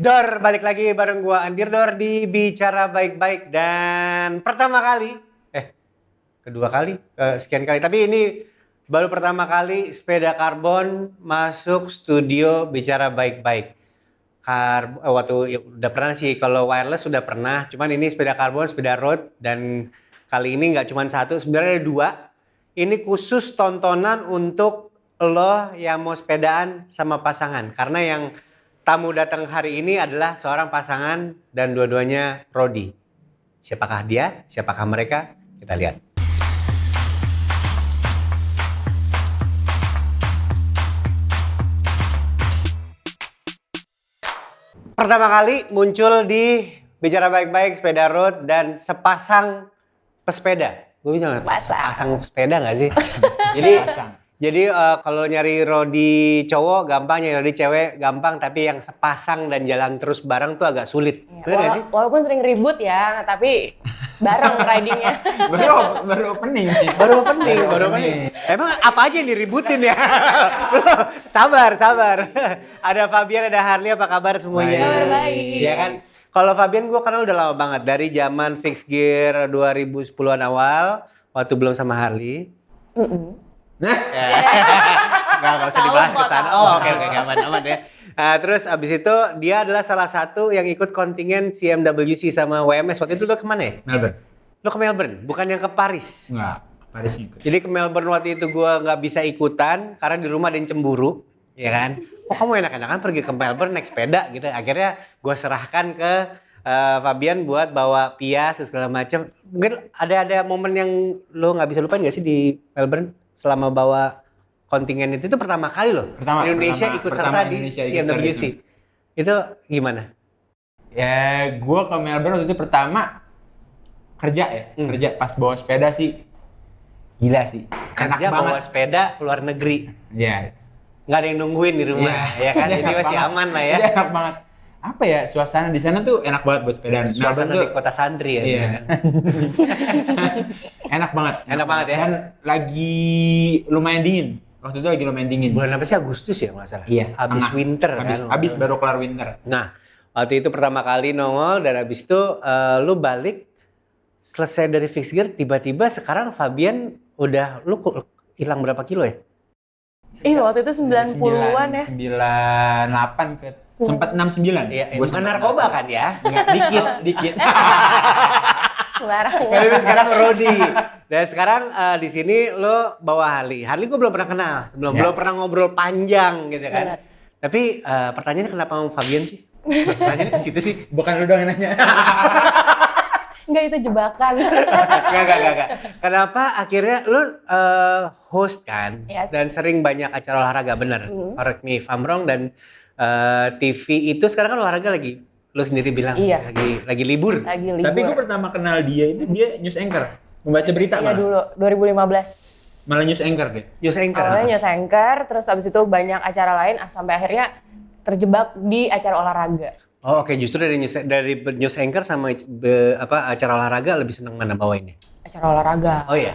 Balik lagi bareng gua Andir Dor di Bicara Baik-Baik dan kedua kali, sekian kali. Tapi ini baru pertama kali sepeda karbon masuk studio Bicara Baik-Baik. Waktu ya, udah pernah sih, kalau wireless sudah pernah, cuman ini sepeda karbon, sepeda road, dan kali ini nggak cuma satu, sebenarnya ada dua. Ini khusus tontonan untuk lo yang mau sepedaan sama pasangan, karena yang tamu datang hari ini adalah seorang pasangan dan dua-duanya roadie. Siapakah dia? Siapakah mereka? Kita lihat. Pertama kali muncul di Bicara Baik-Baik sepeda road dan sepasang pesepeda. Gue bisa nggak? Pasang pesepeda nggak sih? Jadi kalau nyari rodi cowok gampang, nyari rodi cewek gampang, tapi yang sepasang dan jalan terus bareng tuh agak sulit. Ya, Bener gak sih? Walaupun sering ribut ya, tapi bareng ridingnya. baru opening. Baru opening. Emang apa aja yang diributin ya? Sabar. Ada Fabian, ada Harley, apa kabar semuanya? Baik. Ya kan? Kalau Fabian gue kenal udah lama banget, dari zaman Fixed Gear 2010-an awal, waktu belum sama Harley. Nggak usah dibahas ke sana. Oh, oke, aman ya. Terus abis itu dia adalah salah satu yang ikut kontingen CMWC sama WMS. Waktu itu lo kemana ya? Melbourne. Lo ke Melbourne, bukan yang ke Paris? Enggak, Paris ikut. Jadi ke Melbourne waktu itu gue nggak bisa ikutan karena di rumah ada yang cemburu, ya kan? Oh, kamu enak-enakan pergi ke Melbourne naik sepeda gitu. Akhirnya gue serahkan ke Fabian buat bawa Pias segala macam. Mungkin ada momen yang lo nggak bisa lupain nggak sih di Melbourne selama bawa kontingen itu pertama kali loh. Indonesia ikut serta di CMWC. Itu gimana? Ya, gue ke Melbourne waktu itu pertama kerja pas bawa sepeda sih. Gila sih. Kerja bawa sepeda keluar negeri. Iya. Nggak ada yang nungguin di rumah, ya kan? Jadi masih aman lah ya. Enak banget. Apa ya, suasana di sana tuh enak banget buat sepedaan. Suasana di kota santri ya. Iya. Enak banget ya. Dan lagi lumayan dingin. Waktu itu lagi lumayan dingin. Bulan apa sih? Agustus ya nggak salah? Iya. Habis winter kan? Habis baru kelar winter. Nah, waktu itu pertama kali nongol dan habis itu lu balik selesai dari Fixed Gear, tiba-tiba sekarang Fabian udah lu hilang berapa kilo ya? Iya, waktu itu 90-an ya. 98 ke sempat 69. Iya, bukan narkoba kan ya? Enggak, dikit. Sembarang. Tapi sekarang Rodi. Dan sekarang di sini lo bawa Harley. Harley gue belum pernah kenal, belum pernah ngobrol panjang gitu kan. Benar. Tapi pertanyaannya kenapa sama Fabian sih? Pertanyaannya ke situ sih. Bukan lu doang yang nanya. Enggak, itu jebakan. Enggak. Kenapa akhirnya lu host kan? Ya. Dan sering banyak acara olahraga, bener. Correct me if I'm wrong. Dan TV itu sekarang kan olahraga lagi. Lu sendiri bilang Iya. lagi libur. Lagi libur. Tapi gue pertama kenal dia itu dia news anchor. Membaca berita Iya malah. dulu, 2015. Malah news anchor deh. News anchor. Awalnya news anchor, terus abis itu banyak acara lain, sampai akhirnya terjebak di acara olahraga. Oh, oke. Justru dari news anchor sama acara olahraga lebih seneng mana bawainnya? Acara olahraga. Oh iya.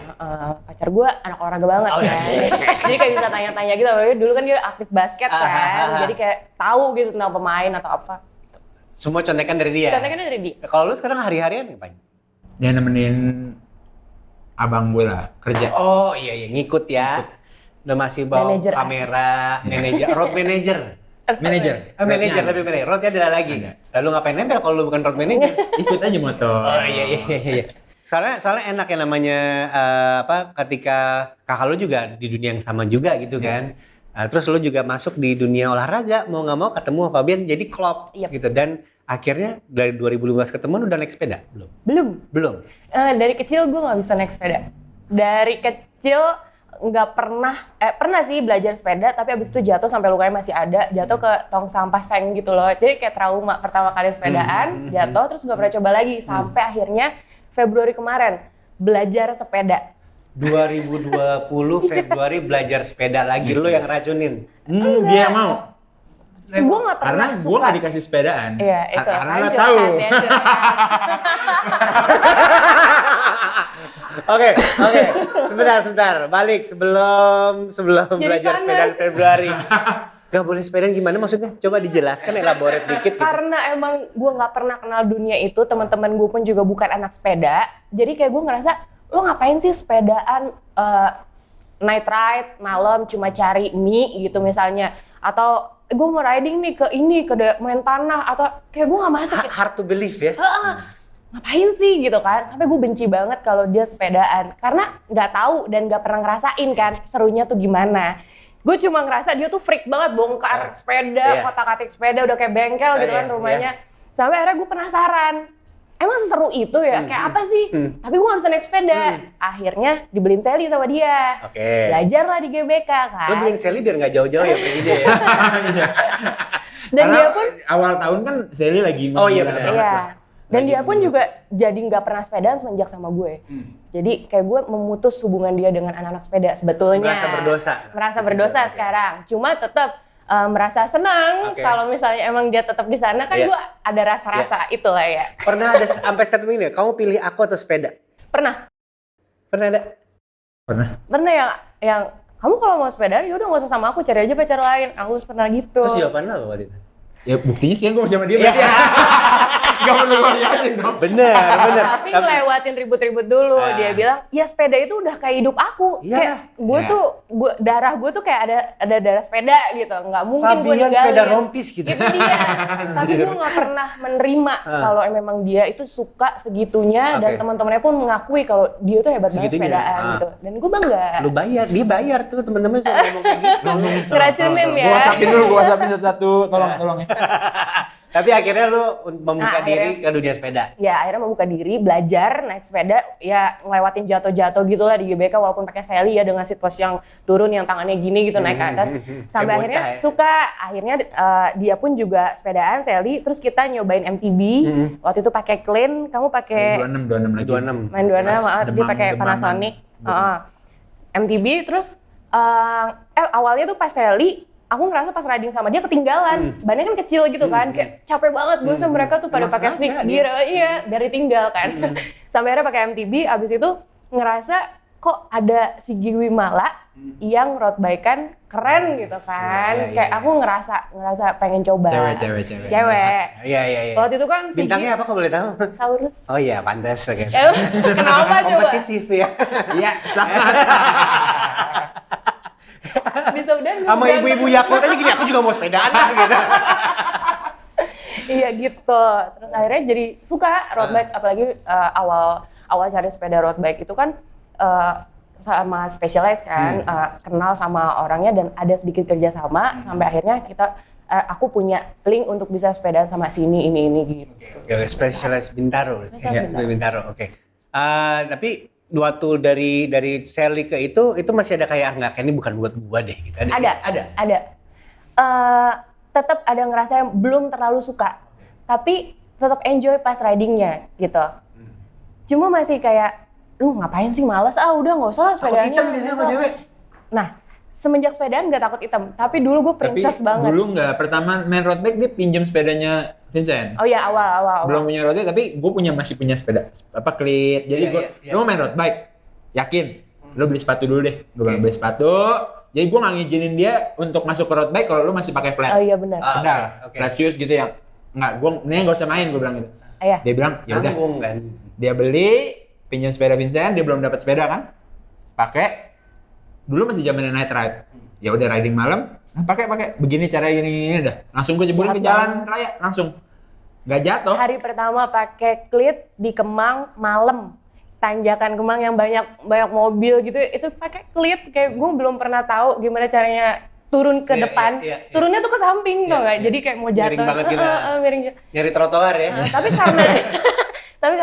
Pacar gue anak olahraga banget Oh, ya. iya. Jadi kayak bisa tanya-tanya gitu. Apalagi dulu kan dia aktif basket kan. Jadi kayak tahu gitu tentang pemain atau apa. Semua contekan dari dia. Contekannya dari dia. Kalau lu sekarang hari-harian ngapain? Dia nemenin abang gue lah kerja. Oh iya ngikut ya. Udah masih bawa Manager kamera, road manager. Manager. Manager lebih manager. Roadnya ada lagi. Lalu ngapain nempel kalau lu bukan road manager? Ikut aja motor. Oh iya. Soalnya enak ya namanya ketika kakak lu juga di dunia yang sama juga gitu kan. Terus lu juga masuk di dunia olahraga, mau nggak mau ketemu sama Fabian jadi klop gitu. Dan akhirnya dari 2015 ketemu udah naik sepeda? Belum. Dari kecil gue nggak bisa naik sepeda. Dari kecil nggak pernah sih belajar sepeda, tapi abis itu jatuh sampai lukanya masih ada, jatuh ke tong sampah seng gitu loh. Jadi kayak trauma pertama kali sepedaan, jatuh terus nggak pernah coba lagi sampai akhirnya Februari kemarin belajar sepeda. 2020 Februari belajar sepeda lagi, lu yang racunin. Dia yang mau. Gue nggak pernah Karena gue suka. nggak dikasih sepedaan. Iya, itu. Karena Kan lo curhat tahu. ya, curhat. Oke. Sebentar. Balik sebelum belajar panas. sepeda Februari. Gak boleh sepedaan gimana maksudnya? Coba dijelaskan, elaborate dikit gitu. Karena emang gue nggak pernah kenal dunia itu, teman-teman gue pun juga bukan anak sepeda. Jadi kayak gue ngerasa, lo ngapain sih sepedaan night ride malam cuma cari mie gitu misalnya, atau gue mau riding nih ke main tanah, atau kayak gue nggak masuk. Hard to believe ya. Ngapain sih gitu kan? Sampai gue benci banget kalau dia sepedaan karena nggak tahu dan nggak pernah ngerasain kan serunya tuh gimana. Gue cuma ngerasa dia tuh freak banget bongkar sepeda, kotak-katik sepeda udah kayak bengkel gitu kan rumahnya. Sampai akhirnya gue penasaran, emang seseru itu ya? Kayak apa sih? Tapi gue gak bisa naik sepeda. Akhirnya dibeliin Sally sama dia. Belajar lah di GBK kan. Lo beliin Sally biar gak jauh-jauh ya pergi dia ya? Dan Karena dia pun awal tahun kan Sally lagi iya. Dan dia pun juga jadi nggak pernah sepedaan semenjak sama gue. Jadi kayak gue memutus hubungan dia dengan anak-anak sepeda sebetulnya. Merasa berdosa. Merasa berdosa sekarang. Cuma tetap merasa senang kalau misalnya emang dia tetap di sana kan gue ada rasa-rasa itulah ya. Pernah ada sampai statement ini, kamu pilih aku atau sepeda? Pernah Ada? Pernah yang kamu kalau mau sepedaan ya udah nggak usah sama aku, cari aja pacar lain. Aku pernah gitu. Terus jawaban lo waktu itu? Ya buktinya sih kan gue sama dia berarti ya. Gak perlu variasi dong. Bener. Tapi ngelewatin ribut-ribut dulu. Dia bilang, ya sepeda itu udah kayak hidup aku. Kayak gue tuh, darah gue tuh kayak ada darah sepeda gitu. Nggak mungkin gue Fabian ninggalin. sepeda rompis gitu. Itu dia. Tapi gue nggak pernah menerima kalau memang dia itu suka segitunya. Dan teman-temannya pun mengakui kalau dia tuh hebat banget sepedaan gitu. Dan gue bangga. Lu bayar, dia bayar tuh teman-teman suka ngomong kayak gitu. Ngeracunin ya. Gue whatsappin dulu, gue whatsappin satu-satu. Tolong ya. Tapi akhirnya lu membuka diri ke dunia sepeda. Ya akhirnya membuka diri, belajar naik sepeda, ya ngelewatin jatuh-jatuh gitulah di GBK walaupun pakai Sally ya dengan situasi yang turun yang tangannya gini gitu naik ke atas. Sampai akhirnya suka, akhirnya dia pun juga sepedaan Sally, terus kita nyobain MTB. Waktu itu pakai Clean, kamu pakai 26 lagi. 26. main 26, maaf dia pakai Panasonic. MTB terus awalnya tuh pas Sally aku ngerasa pas riding sama dia ketinggalan, bannya kan kecil gitu kan, kayak capek banget gue sama mereka tuh pada pakai sneak gear, dari tinggal kan. Sampai akhirnya pakai MTB, abis itu ngerasa kok ada si Giwi Mala yang road bike-an keren gitu kan, kayak aku ngerasa pengen coba. Cewek. Iya. Waktu itu kan si Bintangnya apa kalau boleh tahu? Taurus. Oh iya, pantas. Kenapa coba? Kompetitif ya. Iya, sangat. Bisa udah Sama ibu-ibu Yakult aja gini, aku juga mau sepedaan lah gitu. Iya gitu. Terus akhirnya jadi suka road bike, apalagi awal cari sepeda road bike itu kan sama Specialized kan, kenal sama orangnya dan ada sedikit kerjasama sampai akhirnya aku punya link untuk bisa sepedaan sama sini ini gitu. Specialized Bintaro. Bintaro. Oke. Tapi waktu dari Sally ke itu masih ada kayak nggak, ini bukan buat gua deh gitu. Ada. Tetap ada ngerasa yang belum terlalu suka, tapi tetap enjoy pas ridingnya gitu. Cuma masih kayak, ngapain sih, males udah nggak usah lah sepedanya. Takut hitam biasanya sama cewek. Nah, semenjak sepedaan nggak takut hitam, tapi dulu gue princess banget. Dulu nggak, pertama main road bike dia pinjam sepedanya Vincent. Oh iya, awal. Belum punya road bike, tapi gue masih punya sepeda cleat. Jadi lu mau main road bike, yakin? Lu beli sepatu dulu deh. Gue beli sepatu. Jadi gue nggak ngizinin dia untuk masuk ke road bike kalau lu masih pakai flat. Oh iya benar. Flat shoes gitu yang nggak usah main, gue bilang gitu. Dia bilang ya udah. Kan? Dia beli, pinjam sepeda Vincent, dia belum dapat sepeda kan? Pakai. Dulu masih zamannya night ride. Ya udah riding malam, pakai begini cara ini dah. Langsung gue jebolin ke jalan raya, langsung. Gak jatuh. Hari pertama pakai cleat di Kemang malam. Tanjakan Kemang yang banyak mobil gitu, itu pakai cleat, kayak gue belum pernah tahu gimana caranya turun ke depan. Turunnya tuh ke samping tau nggak? Jadi kayak mau jatuh. Miring banget gitu. Miring. Nyari trotoar ya. Tapi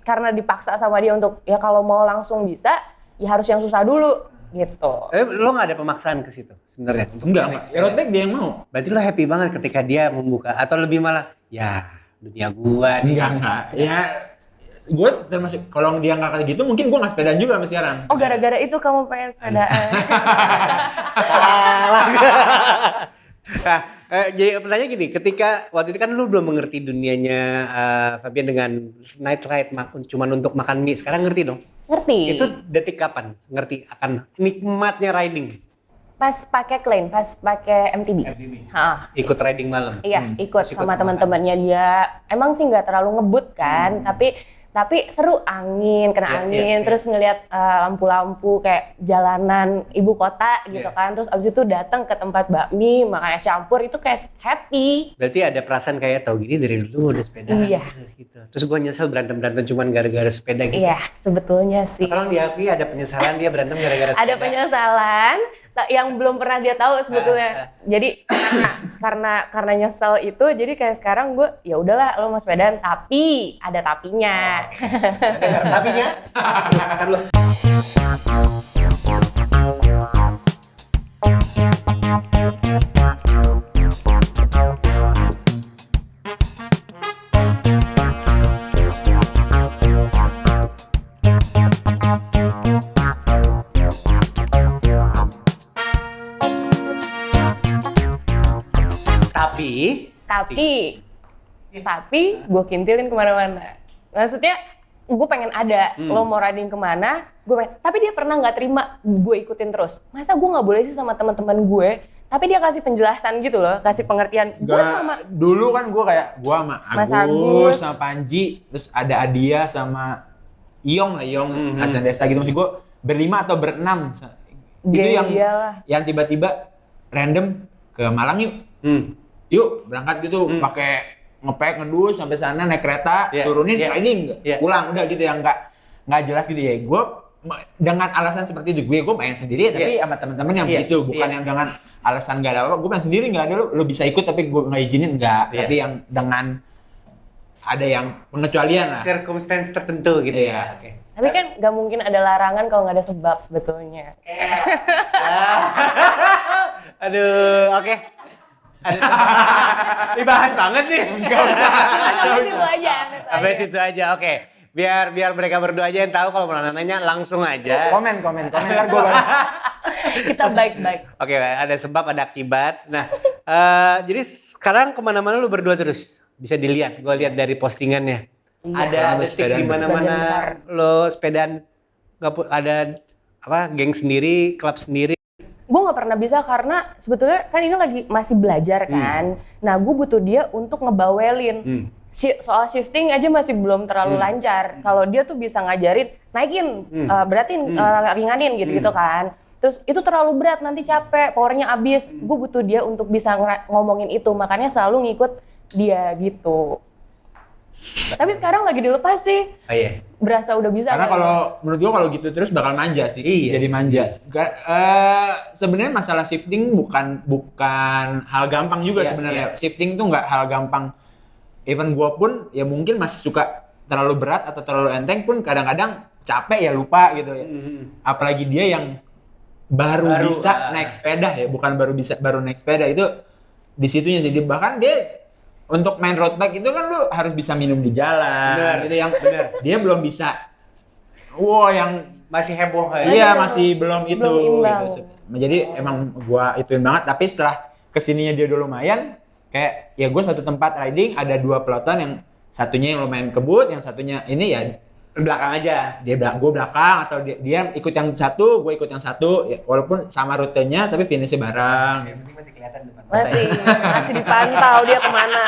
karena dipaksa sama dia untuk ya kalau mau langsung bisa, ya harus yang susah dulu gitu. Lo nggak ada pemaksaan ke situ sebenarnya? Enggak, road bike dia yang mau. Berarti lo happy banget ketika dia membuka, atau lebih malah ya dunia gua nih. Enggak. Ya gue termasuk, kalau dia nggak kayak gitu mungkin gue nggak sepedaan juga sampai sekarang. Oh gara-gara itu kamu pengen sepedaan. Nah, jadi pertanyaan gini, ketika waktu itu kan lu belum mengerti dunianya Fabian dengan night ride cuman untuk makan mie, sekarang ngerti dong? Ngerti. Itu detik kapan ngerti akan nikmatnya riding? Pas pakai Klein, pas pakai MTB. Hah. Ikut riding malam. Iya, ikut Terus sama ikut teman-temannya dia. Emang sih nggak terlalu ngebut kan, tapi seru angin, kena Iya, angin, iya, iya. terus ngelihat lampu-lampu kayak jalanan ibu kota gitu Iya. kan. Terus abis itu datang ke tempat bakmi, makan es campur itu kayak happy. Berarti ada perasaan kayak tau gini dari dulu udah sepeda. Iya. Terus gitu. Terus gue nyesel berantem cuman gara-gara sepeda gitu. Iya, sebetulnya sih. Tolong diakui ada penyesalan dia berantem gara-gara sepeda. Ada penyesalan yang belum pernah dia tahu sebetulnya. Jadi karena nyesel itu, jadi kayak sekarang gue ya udahlah lo mau sepedaan, tapi ada tapinya. Tapinya? Ntar lu. Tapi gue kintilin kemana-mana. Maksudnya gue pengen ada, lo mau riding kemana, gue pengen. Tapi dia pernah nggak terima gue ikutin terus. Masa gue nggak boleh sih sama teman-teman gue? Tapi dia kasih penjelasan gitu loh, kasih pengertian. Gue sama dulu kan gue kayak gue sama Mas Agus, Agus, sama Panji, terus ada Adia sama Iyong Hasan Desta gitu. Maksud gue berlima atau berenam. Itu yang iyalah. yang tiba-tiba random ke Malang yuk. Yuk berangkat gitu pakai ngepek ngedus sampai sana naik kereta turunin riding pulang udah gitu yang nggak jelas gitu ya. Gue dengan alasan seperti itu gue main sendiri tapi sama teman-teman yang begitu bukan yang dengan alasan nggak ada apa gue main sendiri nggak ada lo bisa ikut tapi gue nggak izinin nggak tapi yang dengan ada yang pengecualian lah Circumstance tertentu gitu ya. Oke. Tapi kan nggak mungkin ada larangan kalau nggak ada sebab sebetulnya. Aduh, oke. Ada dibahas banget nih. Sampai situ aja. Sampai situ aja, oke. Biar mereka berdua aja yang tahu kalau mau nanya langsung aja. komen ntar gue balas. Kita baik-baik. Oke, ada sebab ada akibat. Nah, jadi sekarang kemana-mana lu berdua terus bisa dilihat. Gue lihat dari postingannya. Iya. Ada detik di mana-mana lo sepedaan. Ada apa? Geng sendiri, klub sendiri. Gue nggak pernah bisa karena sebetulnya kan ini lagi masih belajar kan. Nah gue butuh dia untuk ngebawelin. Soal shifting aja masih belum terlalu lancar. Kalau dia tuh bisa ngajarin naikin, beratin, ringanin gitu-gitu kan. Terus itu terlalu berat nanti capek, powernya abis. Gue butuh dia untuk bisa ngomongin itu. Makanya selalu ngikut dia gitu. Tapi sekarang lagi dilepas sih. Oh iya. Berasa udah bisa. Karena kan? kalau menurut gua kalau gitu terus bakal manja sih. Iya. Jadi manja. Sebenarnya masalah shifting bukan hal gampang juga sebenarnya. Shifting tuh nggak hal gampang. Even gua pun ya mungkin masih suka terlalu berat atau terlalu enteng pun kadang-kadang capek ya lupa gitu ya. Apalagi dia yang baru bisa naik sepeda ya, bukan baru naik sepeda itu di situnya sih. Bahkan dia untuk main road bike itu kan lu harus bisa minum di jalan gitu yang dia belum bisa. Yang Masih heboh ya. iya masih belum itu imbang. gitu. Jadi emang gua ituin banget tapi setelah kesininya dia udah lumayan kayak ya gua satu tempat riding ada 2 peloton yang satunya yang lumayan kebut, yang satunya ini ya Belakang aja. gue belakang atau dia ikut yang satu, gue ikut yang satu ya, walaupun sama rutenya tapi finishnya bareng. Yang penting masih kelihatan depan. Masih dipantau dia kemana.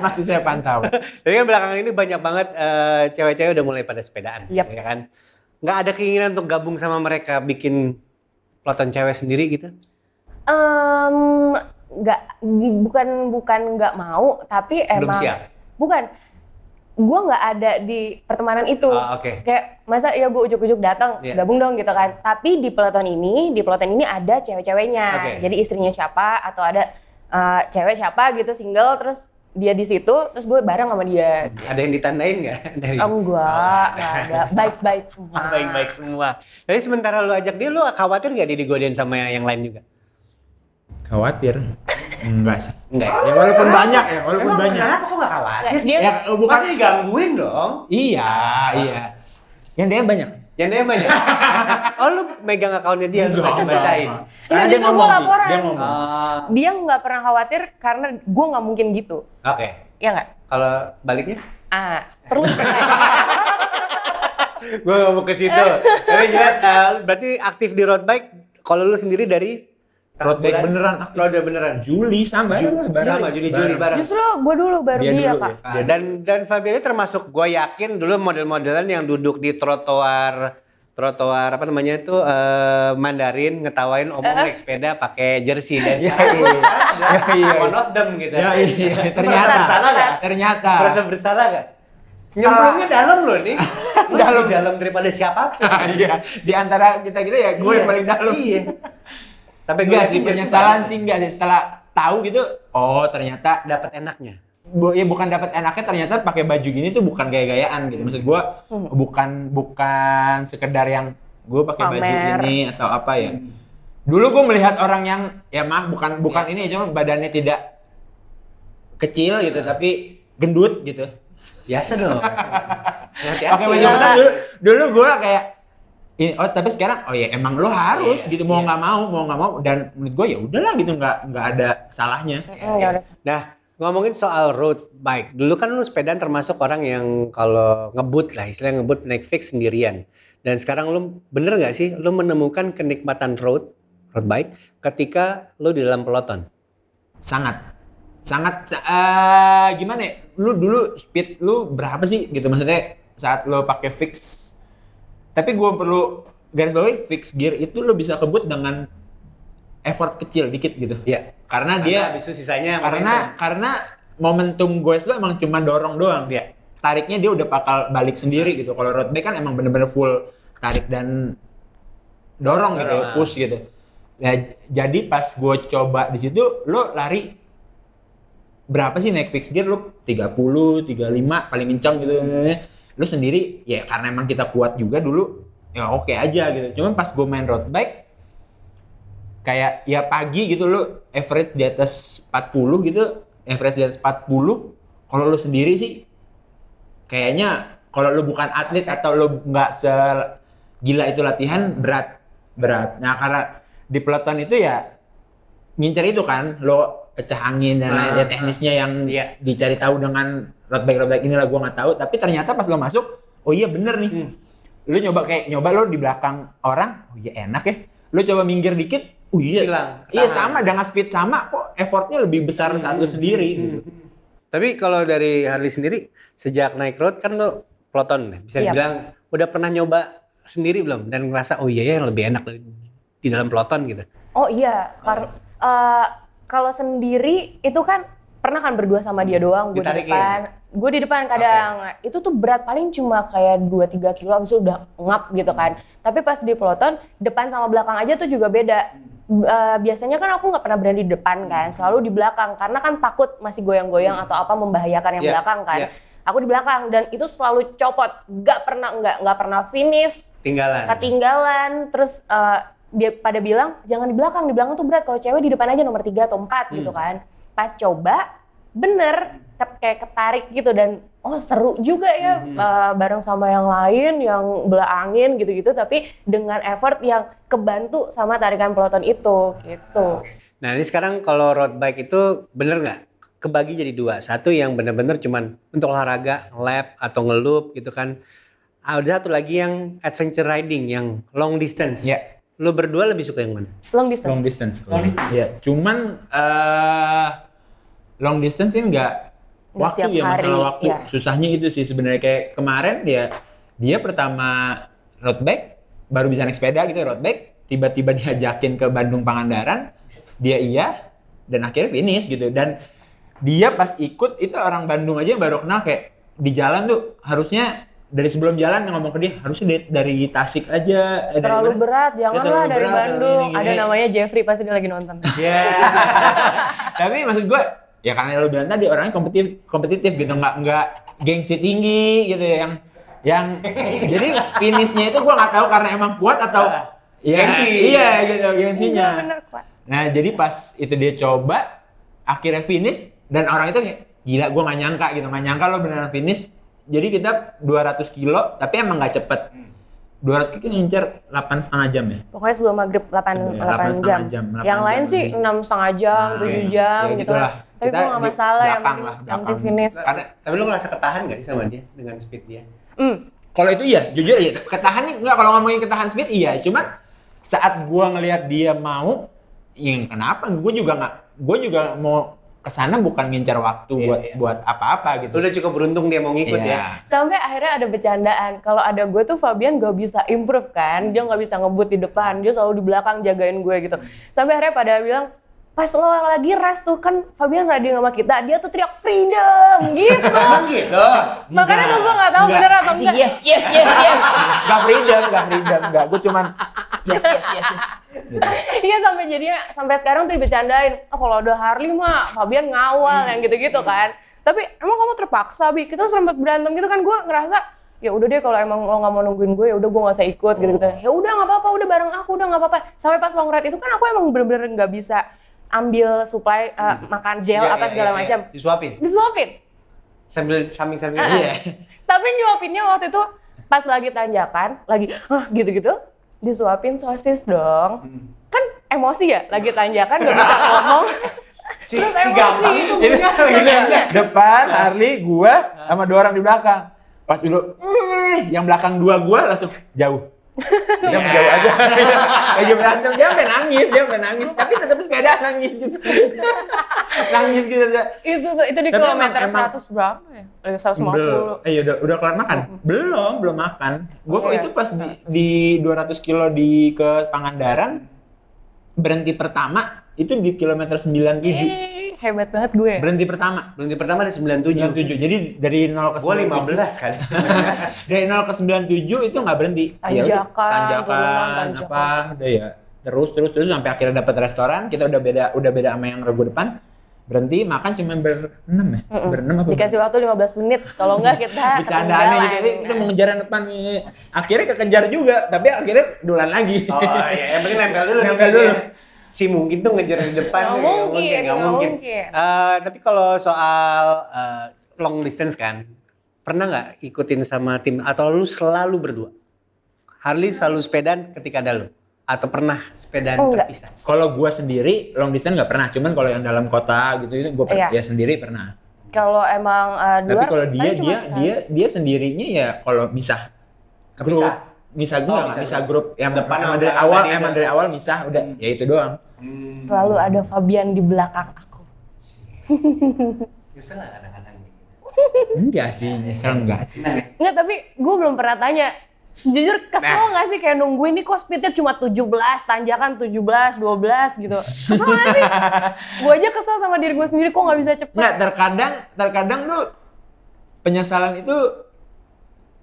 Masih saya pantau. Tapi kan belakangan ini banyak banget cewek-cewek udah mulai pada sepedaan, Yap. ya kan? Nggak ada keinginan untuk gabung sama mereka bikin peloton cewek sendiri gitu? Bukan nggak mau, tapi emang Belum siap? bukan. Gue nggak ada di pertemanan itu. Oke. Kayak masa ya gue ujuk-ujuk datang gabung dong gitu kan. Tapi di peloton ini ada cewek-ceweknya. Oke. Jadi istrinya siapa atau ada cewek siapa gitu single terus dia di situ terus gue bareng sama dia. Ada yang ditandain nggak? Dari... Enggak, nggak ada. Baik-baik semua. Baik-baik semua. Tapi sementara lu ajak dia, lu khawatir nggak dia digodain sama yang lain juga? Khawatir? Enggak sih. Enggak Ya walaupun banyak ya, walaupun Emang banyak. kenapa kok nggak khawatir? Dia Ya bukan Pasti gangguin dong. iya. Yang dia banyak. Yang dia banyak. Oh lu megang akunnya dia, lu baca-bacain. Karena Nggak, dia justru ngomong, gua Ki. laporan. Dia ngomong. dia nggak pernah khawatir karena gue nggak mungkin gitu. Oke. Ya nggak? Kalau baliknya? Perlu Gue nggak mau ke situ. Tapi jelas berarti aktif di road bike Kalau lu sendiri dari Road bike beneran. Road beneran. Juli sama Sama Juni-Juli bareng. Justru gue dulu baru Dia dia, dulu, Kak. ya. Dan Fabian ini termasuk gue yakin dulu model-modelan yang duduk di trotoar apa namanya itu Mandarin ngetawain omong naik sepeda pakai jersey dan sekarang gue sekarang adalah Iya. one of them gitu. Ya iya, Merasa bersalah nggak? ternyata. Merasa bersalah gak? Nyemplungnya dalam loh nih. Dalam. Lebih dalam daripada siapapun. Iya, di antara kita ya gue yang paling dalam. Iya. Tapi gue Enggak yakin sih, jersey penyesalan banget. sih enggak sih. Setelah tahu gitu, oh ternyata Dapat enaknya. ya bukan dapat enaknya, ternyata pakai baju gini tuh bukan gaya-gayaan gitu. Maksud gua bukan sekedar yang gue pakai baju Pamer. ini atau apa ya. Dulu gue melihat orang yang ya maaf bukan ini cuma badannya tidak kecil gitu tapi gendut gitu. Biasa dong. Hati-hati. Pakai baju ketat dulu gue kayak ini, tapi sekarang oh ya emang lo harus Iya, gitu mau nggak mau dan menurut gue ya udahlah gitu nggak ada salahnya. Ya udah. Nah, ngomongin soal road bike. Dulu kan lu sepedaan termasuk orang yang kalau ngebut lah, istilahnya ngebut naik fix sendirian. Dan sekarang lu bener nggak sih lu menemukan kenikmatan road bike ketika lu di dalam peloton? Sangat gimana ya? Lu dulu speed lu berapa sih gitu maksudnya saat lu pakai fix. Tapi gue perlu garis bawahi fix gear itu lu bisa kebut dengan effort kecil dikit gitu. Iya. Karena dia habis itu sisanya karena momentum goes lu emang cuma dorong doang. Iya. Tariknya dia udah bakal balik sendiri gitu. Kalau road bike kan emang bener-bener full tarik dan dorong gitu, push gitu. Nah, jadi pas gue coba di situ, lo lari berapa sih naik fixed gear? Lo 30, 35 paling kencang gitu. Lo sendiri ya karena emang kita kuat juga dulu, ya oke aja gitu. Cuman pas gue main road bike, kayak ya pagi gitu lo average di atas 40 gitu, average di atas 40. Kalau lo sendiri sih, kayaknya kalau lo bukan atlet atau lo nggak segila itu latihan berat. Nah karena di peloton itu ya ngincer itu kan lo pecah angin dan lain-lain teknisnya yang dicari tahu dengan road bike inilah gue nggak tahu. Tapi ternyata pas lo masuk, oh iya bener nih. Lo nyoba lo di belakang orang, oh iya enak ya. Lo coba minggir dikit, oh iya. Hilang, Iya tahan. sama dengan speed sama kok effortnya lebih besar saat lo sendiri gitu. Tapi kalau dari Harley sendiri, sejak naik road kan lo peloton nih. Bisa Iya. dibilang udah pernah nyoba sendiri belum? Dan ngerasa oh iya ya lebih enak di dalam peloton gitu. Oh iya, karena kalau sendiri itu kan pernah kan berdua sama dia doang, gue di Ditarikin. depan. Gue di depan kadang. Itu tuh berat paling cuma kayak 2-3 kilo abis itu udah ngap gitu kan. Tapi pas di peloton, depan sama belakang aja tuh juga beda. Biasanya kan aku nggak pernah berani di depan kan, selalu di belakang. Karena kan takut masih goyang-goyang atau apa membahayakan yang Iya, belakang kan. iya. Aku di belakang dan itu selalu copot. Nggak pernah finish. Tinggalan. Ketinggalan, terus dia pada bilang jangan di belakang tuh berat, kalau cewek di depan aja nomor 3 atau 4 gitu kan. Pas coba bener kayak ketarik gitu dan oh seru juga ya bareng sama yang lain yang belah angin gitu-gitu tapi dengan effort yang kebantu sama tarikan peloton itu gitu. Nah ini sekarang kalau road bike itu bener nggak kebagi jadi dua. Satu yang bener-bener cuman untuk olahraga, lap atau ngeloop gitu kan. Ada satu lagi yang adventure riding, yang long distance. Ya. Lo berdua lebih suka yang mana? Long distance. Long distance. Long distance. Ya, cuman long distance ini nggak Nggak waktu setiap ya masalah hari, waktu. ya. Susahnya itu sih sebenarnya kayak kemarin dia pertama road bike baru bisa naik sepeda gitu road bike tiba-tiba diajakin ke Bandung Pangandaran dia iya dan akhirnya finish gitu dan dia pas ikut itu orang Bandung aja yang baru kenal kayak di jalan tuh harusnya dari sebelum jalan ngomong ke dia harusnya dari Tasik aja dari Terlalu mana? berat, janganlah terlalu dari berat, Bandung. gini. Ada namanya Jeffrey pasti dia lagi nonton. Iya. Tapi maksud gue ya karena lo bilang tadi orangnya kompetitif gitu nggak gengsi tinggi gitu ya yang jadi finishnya itu gue nggak tahu karena emang kuat atau ya Gengsi. iya gitu gengsinya. Iya bener kuat. Nah jadi pas itu dia coba akhirnya finish dan orang itu kayak gila gue nggak nyangka lo beneran finish. Jadi kita 200 kilo tapi emang nggak cepet. 200 kilo ngincer 8,5 jam ya. Pokoknya sebelum maghrib 8 jam. 8,5 jam, 8 Yang lain jam sih lebih. 6,5 jam, 7 jam ya gitu gitulah. lah. Tapi Kita gue gak di masalah yang belakang penting finish. Karena Tapi lo ngerasa ketahan gak sih sama dia dengan speed dia? kalau itu iya, jujur iya. Ketahan nih enggak kalau ngomongin ketahan speed iya, cuman saat gua ngelihat dia mau, ya kenapa? Gue juga mau kesana bukan ngincar waktu buat apa-apa gitu. Udah cukup beruntung dia mau ngikut ya. Sampai akhirnya ada bercandaan. Kalau ada gue tuh Fabian gak bisa improve kan. Dia gak bisa ngebut di depan. Dia selalu di belakang jagain gue gitu. Sampai akhirnya pada bilang, pas lo lagi rest tuh kan Fabian riding sama kita. Dia tuh teriak freedom gitu. Emang gitu? Makanya tuh gue gak tahu bener atau enggak. Yes. Gak freedom. Gue cuman yes. Gitu. Iya sampai sekarang tuh dibecandain. Oh, kalau ada Harley mah Fabian ngawal yang gitu-gitu kan. Tapi emang kamu terpaksa, Bi. Kita sempat berantem gitu kan. Gue ngerasa ya udah deh kalau emang lo nggak mau nungguin gue, ya udah gue nggak usah ikut gitu-gitu. Ya udah nggak apa-apa, udah bareng aku, udah nggak apa-apa. Sampai pas long ride itu kan aku emang bener-bener nggak bisa ambil supply makan gel segala macam. Disuapin. Sambil. Iya. Tapi nyuapinnya waktu itu pas lagi tanjakan, lagi gitu-gitu, disuapin sosis dong. Kan emosi ya, lagi tanjakan gak bisa ngomong. Si gampang itu Depan Harley, gua sama 2 orang di belakang. Pas dulu, yang belakang 2 gua langsung jauh. Dia menjauh aja. Lagi berantem, dia sampai nangis. Tapi tetap sepeda nangis gitu. Nangis gitu aja. Itu di Tapi kilometer emang 100 berapa ya? 150. Iya udah kelar makan? Belum makan. Gua itu pas di 200 kilo ke Pangandaran, berhenti pertama itu di kilometer 97. Hebat banget gue. Berhenti pertama di 97. Jadi dari 0 ke 97. Gua 15 kan. Dari 0 ke 97 itu nggak berhenti. Tanjakan, Tanjakan, apa, udah ya. Terus sampai akhirnya dapat restoran, kita udah beda sama yang regu depan. Berhenti makan cuma berenam ya? Berenam apa? Dikasih waktu 15 menit, kalau enggak kita bercandaannya gitu, kita mau ngejar yang depan nih. Akhirnya kekejar juga, tapi akhirnya dulan lagi. Oh iya, yang penting nempel dulu. Si mungkin tuh ngejar di depan. Nggak mungkin. Tapi kalau soal long distance kan, pernah nggak ikutin sama tim atau lu selalu berdua? Harley selalu sepedaan ketika ada lu? Atau pernah sepedaan terpisah? Kalau gua sendiri long distance nggak pernah, cuman kalau yang dalam kota gitu itu gua ya sendiri pernah. Kalau emang tapi kalau dia sendirinya ya kalau misah grup, misah grup yang depan emang dari awal misah udah ya itu doang. Selalu ada Fabian di belakang aku. Nyesel nggak kadang-kadang gitu? Enggak sih, nyesel enggak sih. Enggak, tapi gue belum pernah tanya. Jujur kesel nggak sih kayak nungguin nih kok speednya cuma 17, tanjakan 17, 12 gitu. Kesel nggak sih? Gue aja kesel sama diri gue sendiri kok nggak bisa cepet. Nggak, terkadang tuh penyesalan itu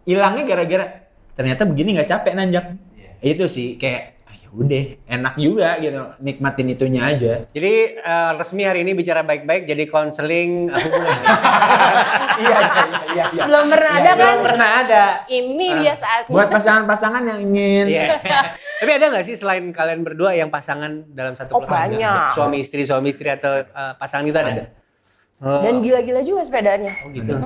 hilangnya gara-gara ternyata begini nggak capek nanjak. Itu sih kayak udah enak juga gitu, nikmatin itunya aja. Jadi resmi hari ini bicara baik-baik jadi konseling hubungan. Iya. Belum pernah ada kan? Belum pernah ada. Ini dia saatnya. Buat pasangan-pasangan yang ingin. Iya. Tapi ada nggak sih selain kalian berdua yang pasangan dalam satu keluarga? Banyak. Suami istri atau pasangan itu ada? Dan gila-gila juga sepedanya. Oh gitu.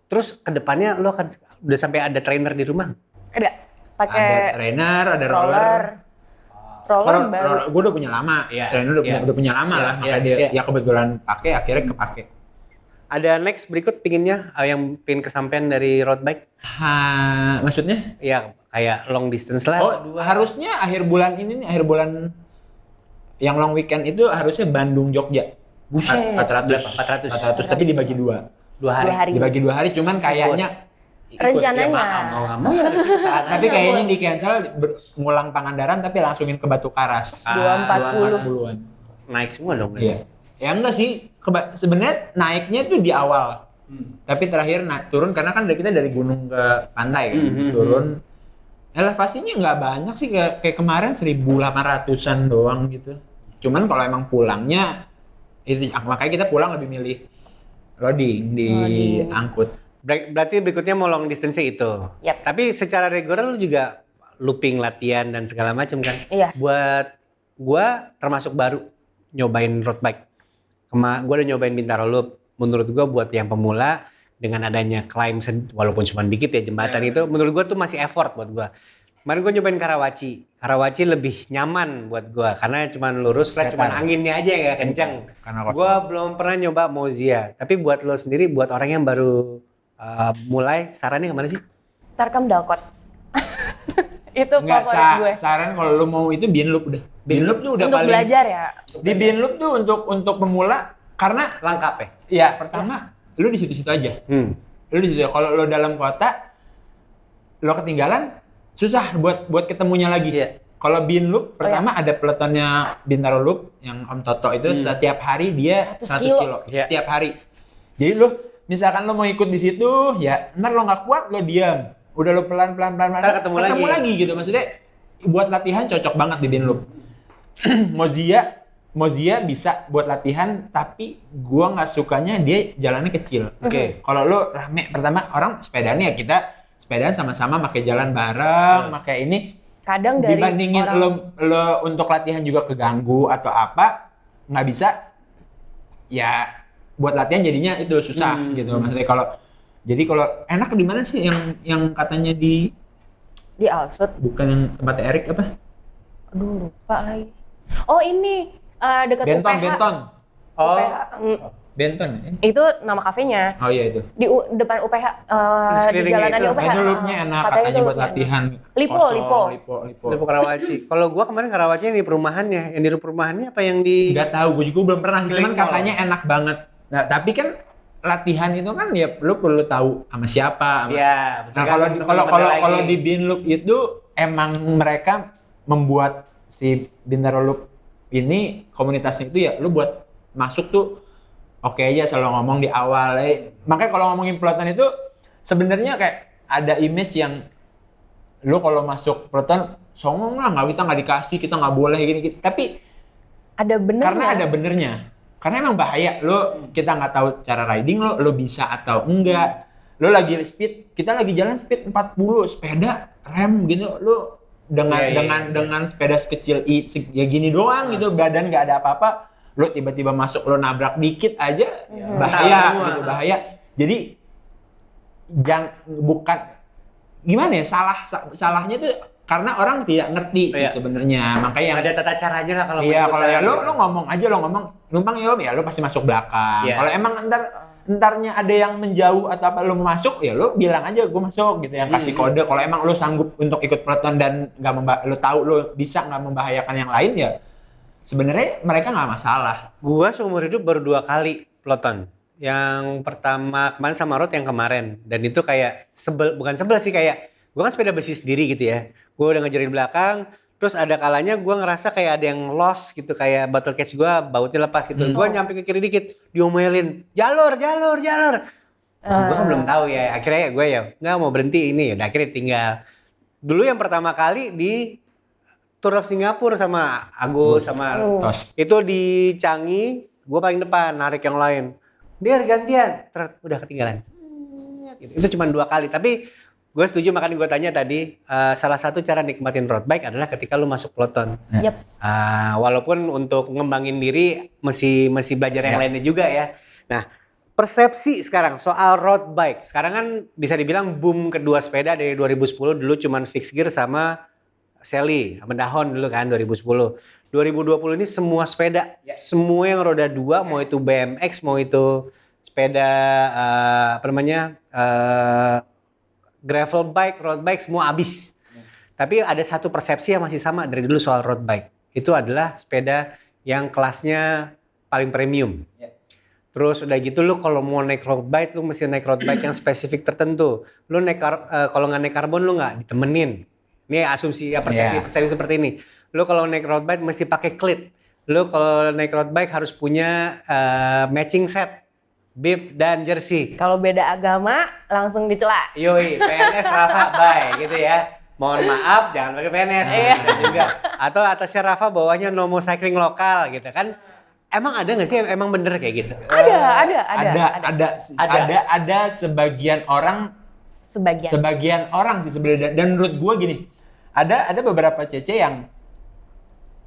Terus kedepannya lo akan udah sampai ada trainer di rumah? Ada. Pakai ada trainer, ada roller baru. Gue udah punya lama. Trainer udah punya lama lah. Makanya dia ya kebetulan pakai, akhirnya kepake. Ada next berikut pinginnya yang pingin kesampaian dari road bike? Maksudnya? Ya kayak long distance lah. Harusnya akhir bulan yang long weekend itu harusnya Bandung Jogja. Buset. 400 tapi dibagi 2 hari. Dibagi 2 hari, cuman kayaknya rencananya mau tapi kayaknya di cancel ngulang Pangandaran tapi langsungin ke Batu Karas 240-an naik semua dong. Iya ya enggak sih sebenarnya naiknya tuh di awal tapi terakhir turun karena kan kita dari gunung ke pantai kan turun elevasinya nggak banyak sih kayak kemarin 1.800-an doang gitu cuman kalau emang pulangnya itu makanya kita pulang lebih milih loading angkut. Berarti berikutnya mau long distance itu. Yep. Tapi secara reguler lu juga looping latihan dan segala macam kan? Iya. Buat gua termasuk baru nyobain road bike. Gua udah nyobain Bintaro Loop. Menurut gua buat yang pemula dengan adanya climb walaupun cuma dikit ya jembatan itu menurut gua tuh masih effort buat gua. Kemarin gua nyobain Karawaci. Karawaci lebih nyaman buat gua karena cuma lurus flat cuma anginnya aja yang gak kenceng. Gua belum pernah nyoba Mozia. Tapi buat lo sendiri buat orang yang baru mulai sarannya kemana sih? Tarkam Dalkot. Itu Enggak, favorit gue. saran kalau lu mau itu Binloop udah. Binloop tuh udah Untuk paling belajar ya. di Binloop tuh untuk pemula karena Lengkap ya? ya pertama lu di situ-situ aja. Lu di situ. Kalau lu dalam kota lu ketinggalan susah buat ketemunya lagi. Iya. Kalau Binloop pertama ada peletonnya Bintaro Loop yang Om Toto itu setiap hari dia 100 kilo. Iya. Setiap hari. Jadi lu misalkan lu mau ikut di situ ya ntar lu nggak kuat lu diam. Udah lu pelan Ntar ketemu lagi. gitu maksudnya buat latihan cocok banget di Binloop. Mozia bisa buat latihan tapi gua nggak sukanya dia jalannya kecil. Oke. Kalau lu rame pertama orang sepedaan ya kita sepedaan sama-sama pakai jalan bareng, pakai ini Kadang dari dibandingin orang lo untuk latihan juga keganggu atau apa nggak bisa ya buat latihan jadinya itu susah gitu maksudnya kalau enak di mana sih yang katanya di Alsut. bukan yang tempatnya Erik apa Aduh, lupa lagi. Oh, ini dekat Benton UPH. Benton Oh, UPH. Benton ya? Itu nama kafenya. Oh iya itu Di depan UPH, di sekelilingnya jalanannya itu. UPH. itu loopnya enak Katanya katanya itu buat loopnya latihan Lipo, kosong, Lipo. lipo. Lipo Karawaci. Kalau gua kemarin Karawaci yang di perumahannya, yang di perumahannya apa yang di nggak tahu gue juga belum pernah sih cuman Keliling mall. katanya enak banget nah tapi kan latihan itu kan ya lu perlu tahu sama siapa sama Iya, Nah kalau di Binloop itu emang mereka membuat si Bintaro Loop ini komunitasnya itu ya lu buat masuk tuh oke aja selalu ngomong di awal. Makanya kalau ngomongin peloton itu sebenarnya kayak ada image yang lu kalau masuk peloton songong lah kita nggak dikasih kita nggak boleh gini. Tapi Ada bener karena ada benernya. Karena emang bahaya kita nggak tahu cara riding lo bisa atau enggak. Lo lagi speed, kita lagi jalan speed 40, sepeda rem gitu lo dengan sepeda sekecil ya gini doang gitu, badan nggak ada apa-apa. Lo tiba-tiba masuk lo nabrak dikit aja bahaya gitu, bahaya. Jadi bukan gimana ya salahnya tuh karena orang tidak ngerti sih sebenarnya. Makanya ada tata caranya lah kalau iya, kalau ya lo ngomong aja lo ngomong numpang ya lo pasti masuk belakang. Iya. Kalau emang entarnya ada yang menjauh atau apa lo mau masuk ya lo bilang aja gue masuk gitu yang kasih kode. Kalau emang lo sanggup untuk ikut peloton dan lo tahu lo bisa nggak membahayakan yang lain ya sebenarnya mereka nggak masalah. Gua seumur hidup baru 2 kali peloton. Yang pertama kemarin sama Rod yang kemarin, dan itu kayak bukan sebel sih, kayak gue kan sepeda besi sendiri gitu ya. Gue udah ngejarin belakang, terus ada kalanya gue ngerasa kayak ada yang lost gitu, kayak battle catch gue bautnya lepas gitu. Gue nyampe ke kiri dikit, diomelin, jalur. Gue kan belum tahu ya, akhirnya gue ya nggak mau berhenti ini, udah akhirnya tinggal. Dulu yang pertama kali di Tour of Singapura sama Agus sama Tos. itu di Changi, gue paling depan, narik yang lain. Biar gantian, udah ketinggalan. Itu cuma 2 kali, tapi gue setuju, makanya gue tanya tadi, salah satu cara nikmatin road bike adalah ketika lu masuk peloton. Yep. Walaupun untuk ngembangin diri mesti belajar yang lainnya juga ya. Nah, persepsi sekarang soal road bike, sekarang kan bisa dibilang boom kedua sepeda dari 2010, dulu cuman fixed gear sama Sally, sama Dahon dulu kan 2010. 2020 ini semua sepeda, semua yang roda 2, mau itu BMX, mau itu sepeda gravel bike, road bike, semua habis. Tapi ada satu persepsi yang masih sama dari dulu soal road bike. Itu adalah sepeda yang kelasnya paling premium. Terus udah gitu lu kalau mau naik road bike, lu mesti naik road bike yang spesifik tertentu. Lu naik kalau nggak naik karbon lu nggak ditemenin. Ini asumsi ya, persepsi seperti ini. Lu kalau naik road bike mesti pakai clit. Lu kalau naik road bike harus punya matching set, bib dan jersey. Kalau beda agama langsung dicela. Yoi, PNS Rafa bye gitu ya. Mohon maaf, jangan pakai PNS bisa juga. Atau atasnya Rafa bawahnya Nomo Cycling Lokal gitu kan. Emang ada nggak sih emang bener kayak gitu? Ada sebagian orang sih sebenarnya, dan menurut gua gini, ada beberapa cece yang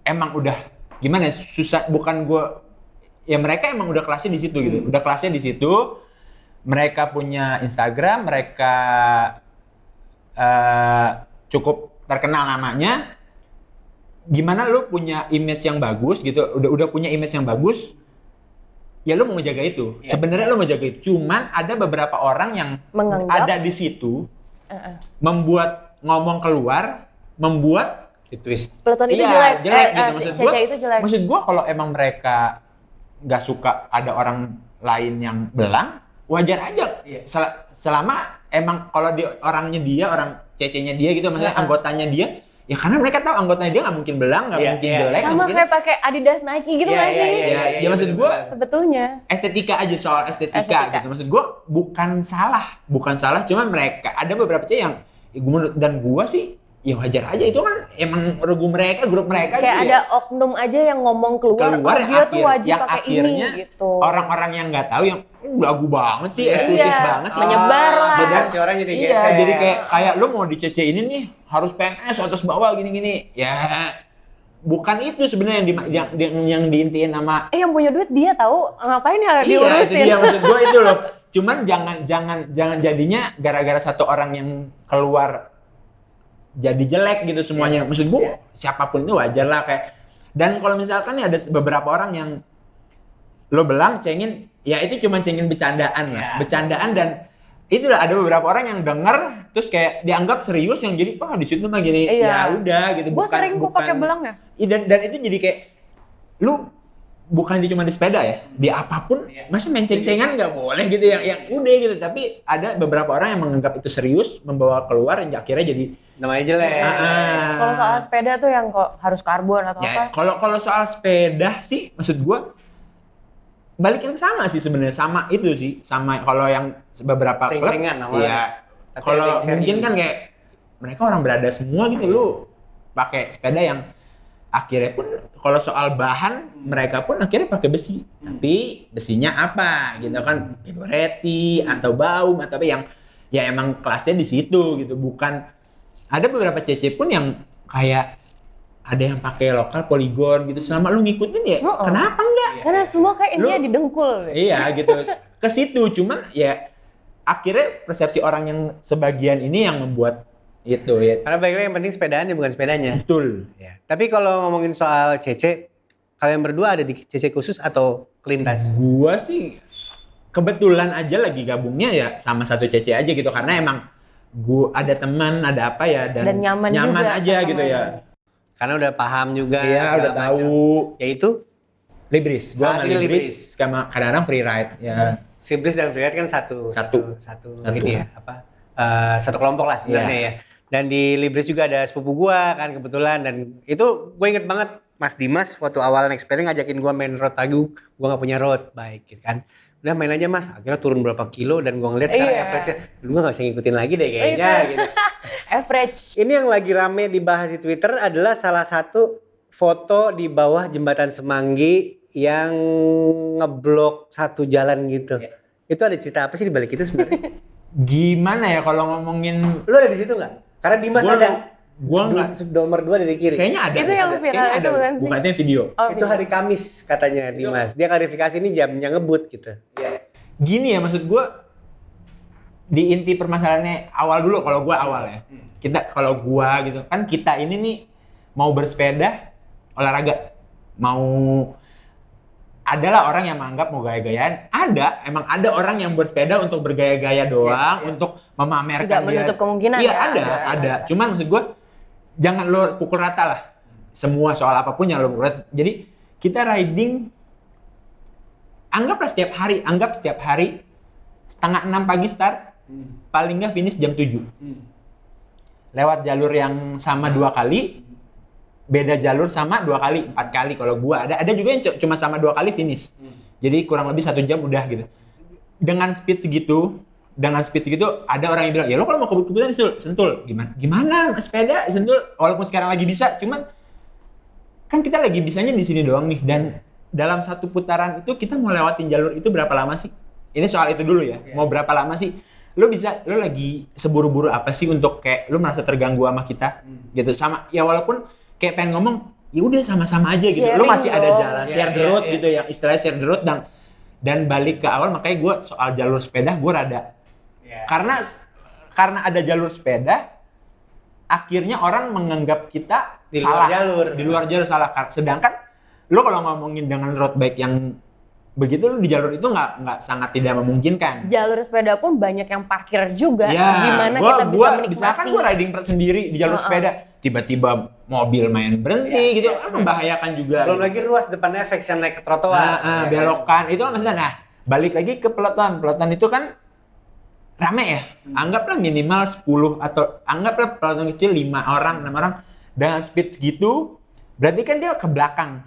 emang udah gimana ya, susah, bukan gua ya, mereka emang udah kelasnya di situ gitu. Udah kelasnya di situ. Mereka punya Instagram, mereka cukup terkenal namanya. Gimana lu punya image yang bagus gitu, udah punya image yang bagus, ya lu mau menjaga itu. Sebenarnya lu mau jaga itu. Cuman ada beberapa orang yang menganggap ada di situ membuat ngomong keluar membuat Twist. Peloton itu iya, jelek, gitu. Cece itu jelek. Maksud gua kalau emang mereka nggak suka ada orang lain yang belang, wajar aja. Iya. Selama emang kalau di orangnya dia, orang cecenya dia gitu, maksudnya anggotanya dia, ya karena mereka tahu anggotanya dia nggak mungkin belang, nggak Iya, mungkin iya. jelek, nggak Sama mungkin. kayak pakai Adidas Nike gitu Iya, nggak sih? Ya, maksud gua Sebetulnya. estetika aja, soal estetika Estetika. gitu. Maksud gua bukan salah, cuma mereka ada beberapa cewek yang dan gua sih ya wajar aja, itu kan emang regu mereka, grup mereka Kayak gitu ada ya. oknum aja yang ngomong keluar, Keluar oh, yang dia tuh wajib yang pakai ini akhirnya gitu. orang-orang yang nggak tahu yang lagu banget sih, Iya. eksklusif Iya. banget sih. Menyebar lah. Persepsi orang jadi Iya, geser. jadi kayak lu mau dicece ini nih harus PNS atas bawah gini-gini. Ya bukan itu sebenarnya yang diintiin sama Yang punya duit dia tahu ngapain ya iya, itu diurusin. dia maksud gua itu loh. Cuman jangan jadinya gara-gara satu orang yang keluar jadi jelek gitu semuanya. Maksud gua siapapun itu wajar lah kayak. Dan kalau misalkan nih ada beberapa orang yang lo belang cengin, ya itu cuma cengin bercandaan lah, bercandaan. Dan itulah ada beberapa orang yang denger terus kayak dianggap serius, yang jadi di situ mah gini. Iya. Ya udah gitu. Gue sering kok pakai belang ya. Iya, dan itu jadi kayak lu bukan cuma di sepeda ya, di apapun masa main ceng-cengan nggak boleh gitu, yang udah gitu. Tapi ada beberapa orang yang menganggap itu serius, membawa keluar, yang akhirnya jadi Namanya jelek. Kalau soal sepeda tuh yang kok harus karbon atau ya, apa? kalau soal sepeda sih maksud gua balikin sama sih sebenarnya, sama itu sih, sama kalau yang beberapa klub Ceng-cengan awalnya. iya. Tapi Kalau ada yang mungkin serius. kan kayak mereka orang berada semua gitu, lu pakai sepeda yang akhirnya pun kalau soal bahan mereka pun akhirnya pakai besi. Tapi besinya apa gitu kan, Fiboretti atau Baum atau apa yang ya emang kelasnya di situ gitu. Bukan, ada beberapa CC pun yang kayak ada yang pakai lokal Polygon gitu. Selama lu ngikutin ya kenapa enggak? Karena semua kayak intinya Lu- di dengkul. Iya gitu, ke situ. Cuman ya akhirnya persepsi orang yang sebagian ini yang membuat itu ya. Karena baiknya yang penting sepedanya bukan sepedanya. Betul. Ya. Tapi kalau ngomongin soal CC, kalian berdua ada di CC khusus atau kelintas? Gua sih kebetulan aja lagi gabungnya ya sama satu CC aja gitu, karena emang gua ada teman, ada apa ya, dan nyaman juga aja sama gitu ya. Karena udah paham juga. Iya, segala udah tahu. macam. Yaitu Libris, gua Saat sama ini Libris, Libris. sama kadang-kadang free ride ya. Sibris dan Freeride kan satu Satu. ini ya, apa? Satu kelompok lah sebenarnya ya. Dan di Libris juga ada sepupu gua kan kebetulan, dan itu gue inget banget Mas Dimas waktu awal experience ngajakin gua main road Tagu, gua nggak punya road bike gitu kan. Udah main aja Mas, akhirnya turun berapa kilo dan gua ngeliat sekarang Iya. average-nya, lu gak bisa ngikutin lagi deh kayaknya gitu. Average. Ini yang lagi rame dibahas di Twitter adalah salah satu foto di bawah jembatan Semanggi yang ngeblok satu jalan gitu. Itu ada cerita apa sih di balik itu sebenarnya? Gimana ya kalau ngomongin, Lu ada di situ nggak? Karena Dimas Gua- ada. gua nggak, Nomor 2 dari kiri. kayaknya ada. Itu yang ada. viral Kayaknya itu ada. bukan sih? Bukan, itu yang video. Oh, Itu hari Kamis katanya Dimas. Dia klarifikasi ini jamnya ngebut gitu. Gini ya, maksud gue di inti permasalahannya awal dulu, kalau gue awal ya. Kalau gue gitu kan, kita ini nih mau bersepeda olahraga, mau, adalah orang yang menganggap mau gaya-gayaan, emang ada orang yang bersepeda untuk bergaya-gaya doang, untuk memamerkan Nggak menutup kemungkinan Iya, ya. ada. Cuman maksud gue jangan lo pukul rata lah. Semua soal apapun yang lo pukul rata. Jadi kita riding, anggap setiap hari 5:30 pagi start, paling nggak finish jam 7. Lewat jalur yang sama 2 kali, beda jalur sama 2 kali, 4 kali. Kalau gua ada juga yang cuma sama 2 kali finish. Jadi kurang lebih 1 jam udah gitu. Dengan speed segitu ada orang yang bilang, ya lo kalau mau kebut-kebutan Sentul, gimana sepeda Sentul, walaupun sekarang lagi bisa, cuman kan kita lagi bisanya di sini doang nih. Dan dalam satu putaran itu kita mau lewatin jalur itu berapa lama sih? Ini soal itu dulu ya. Mau berapa lama sih? Lo lagi seburu-buru apa sih untuk kayak lo merasa terganggu sama kita gitu. Sama ya, walaupun kayak pengen ngomong ya udah sama-sama aja gitu. Lo Sharing masih ada dong. jalan share the road gitu, yang istilahnya share the road. Dan balik ke awal, makanya gue soal jalur sepeda gue rada karena ada jalur sepeda, akhirnya orang menganggap kita Di luar salah. jalur. Di luar jalur salah. Sedangkan lo kalau ngomongin dengan road bike yang begitu, lo di jalur itu nggak sangat tidak memungkinkan. Jalur sepeda pun banyak yang parkir juga. Ya, Gimana gua kita bisa menikmati? misalkan gue riding sendiri di jalur sepeda, tiba-tiba mobil main berhenti gitu, kan membahayakan juga. Belum gitu. lagi ruas depannya FX yang naik ke trotoar. Ya kan? Belokan itu kan maksudnya. Nah, balik lagi ke peloton. Peloton itu kan rame ya. Anggaplah minimal 10 atau anggaplah peloton kecil 5 orang, 6 orang dengan speed segitu, berarti kan dia ke belakang.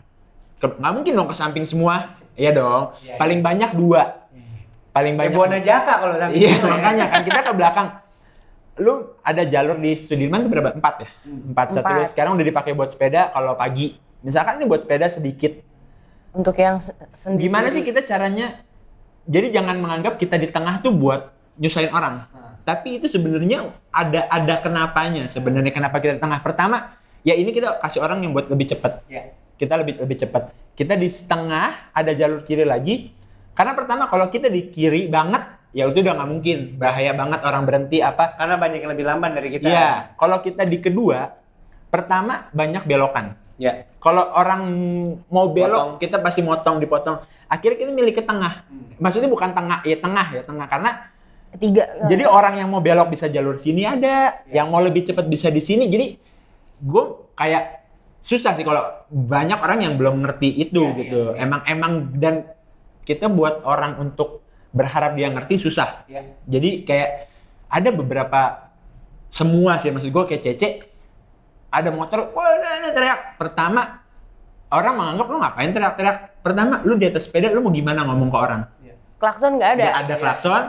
Nggak mungkin dong ke samping semua. Iya dong. Iya, Paling banyak 2. Paling Kayak banyak. Buana Jaka kalau sampai Iya, gitu ya. makanya kan kita ke belakang. Lu ada jalur di Sudirman itu berapa? 4 ya? 4. Satu 4. sekarang udah dipakai buat sepeda kalau pagi. Misalkan ini buat sepeda sedikit. Untuk yang sendiri. Gimana sih kita caranya? Jadi jangan menganggap kita di tengah tuh buat nyusahin orang. Tapi itu sebenarnya ada kenapanya. Sebenarnya kenapa kita di tengah? Pertama, ya ini kita kasih orang yang buat lebih cepat. Iya. Kita lebih cepat. Kita di setengah ada jalur kiri lagi. Karena pertama kalau kita di kiri banget, ya itu udah nggak mungkin. Bahaya banget orang berhenti apa. Karena banyak yang lebih lamban dari kita. Iya, kalau kita di kedua, pertama banyak belokan. Ya. Kalau orang mau belok, Potong. kita pasti dipotong. Akhirnya kita milih ke tengah. Maksudnya bukan tengah, ya tengah. Karena Ketiga. jadi orang yang mau belok bisa jalur sini ada, yang mau lebih cepat bisa di sini. Jadi gue kayak susah sih kalau banyak orang yang belum ngerti itu Iya, gitu. iya. Emang dan kita buat orang untuk berharap dia ngerti susah. Ya. Jadi kayak ada beberapa semua sih maksud gue kayak Cece ada motor, wah nah, teriak. Pertama orang menganggap lu ngapain teriak-teriak. Pertama lu di atas sepeda lu mau gimana ngomong ke orang? Klakson nggak ada. Nggak ada klakson.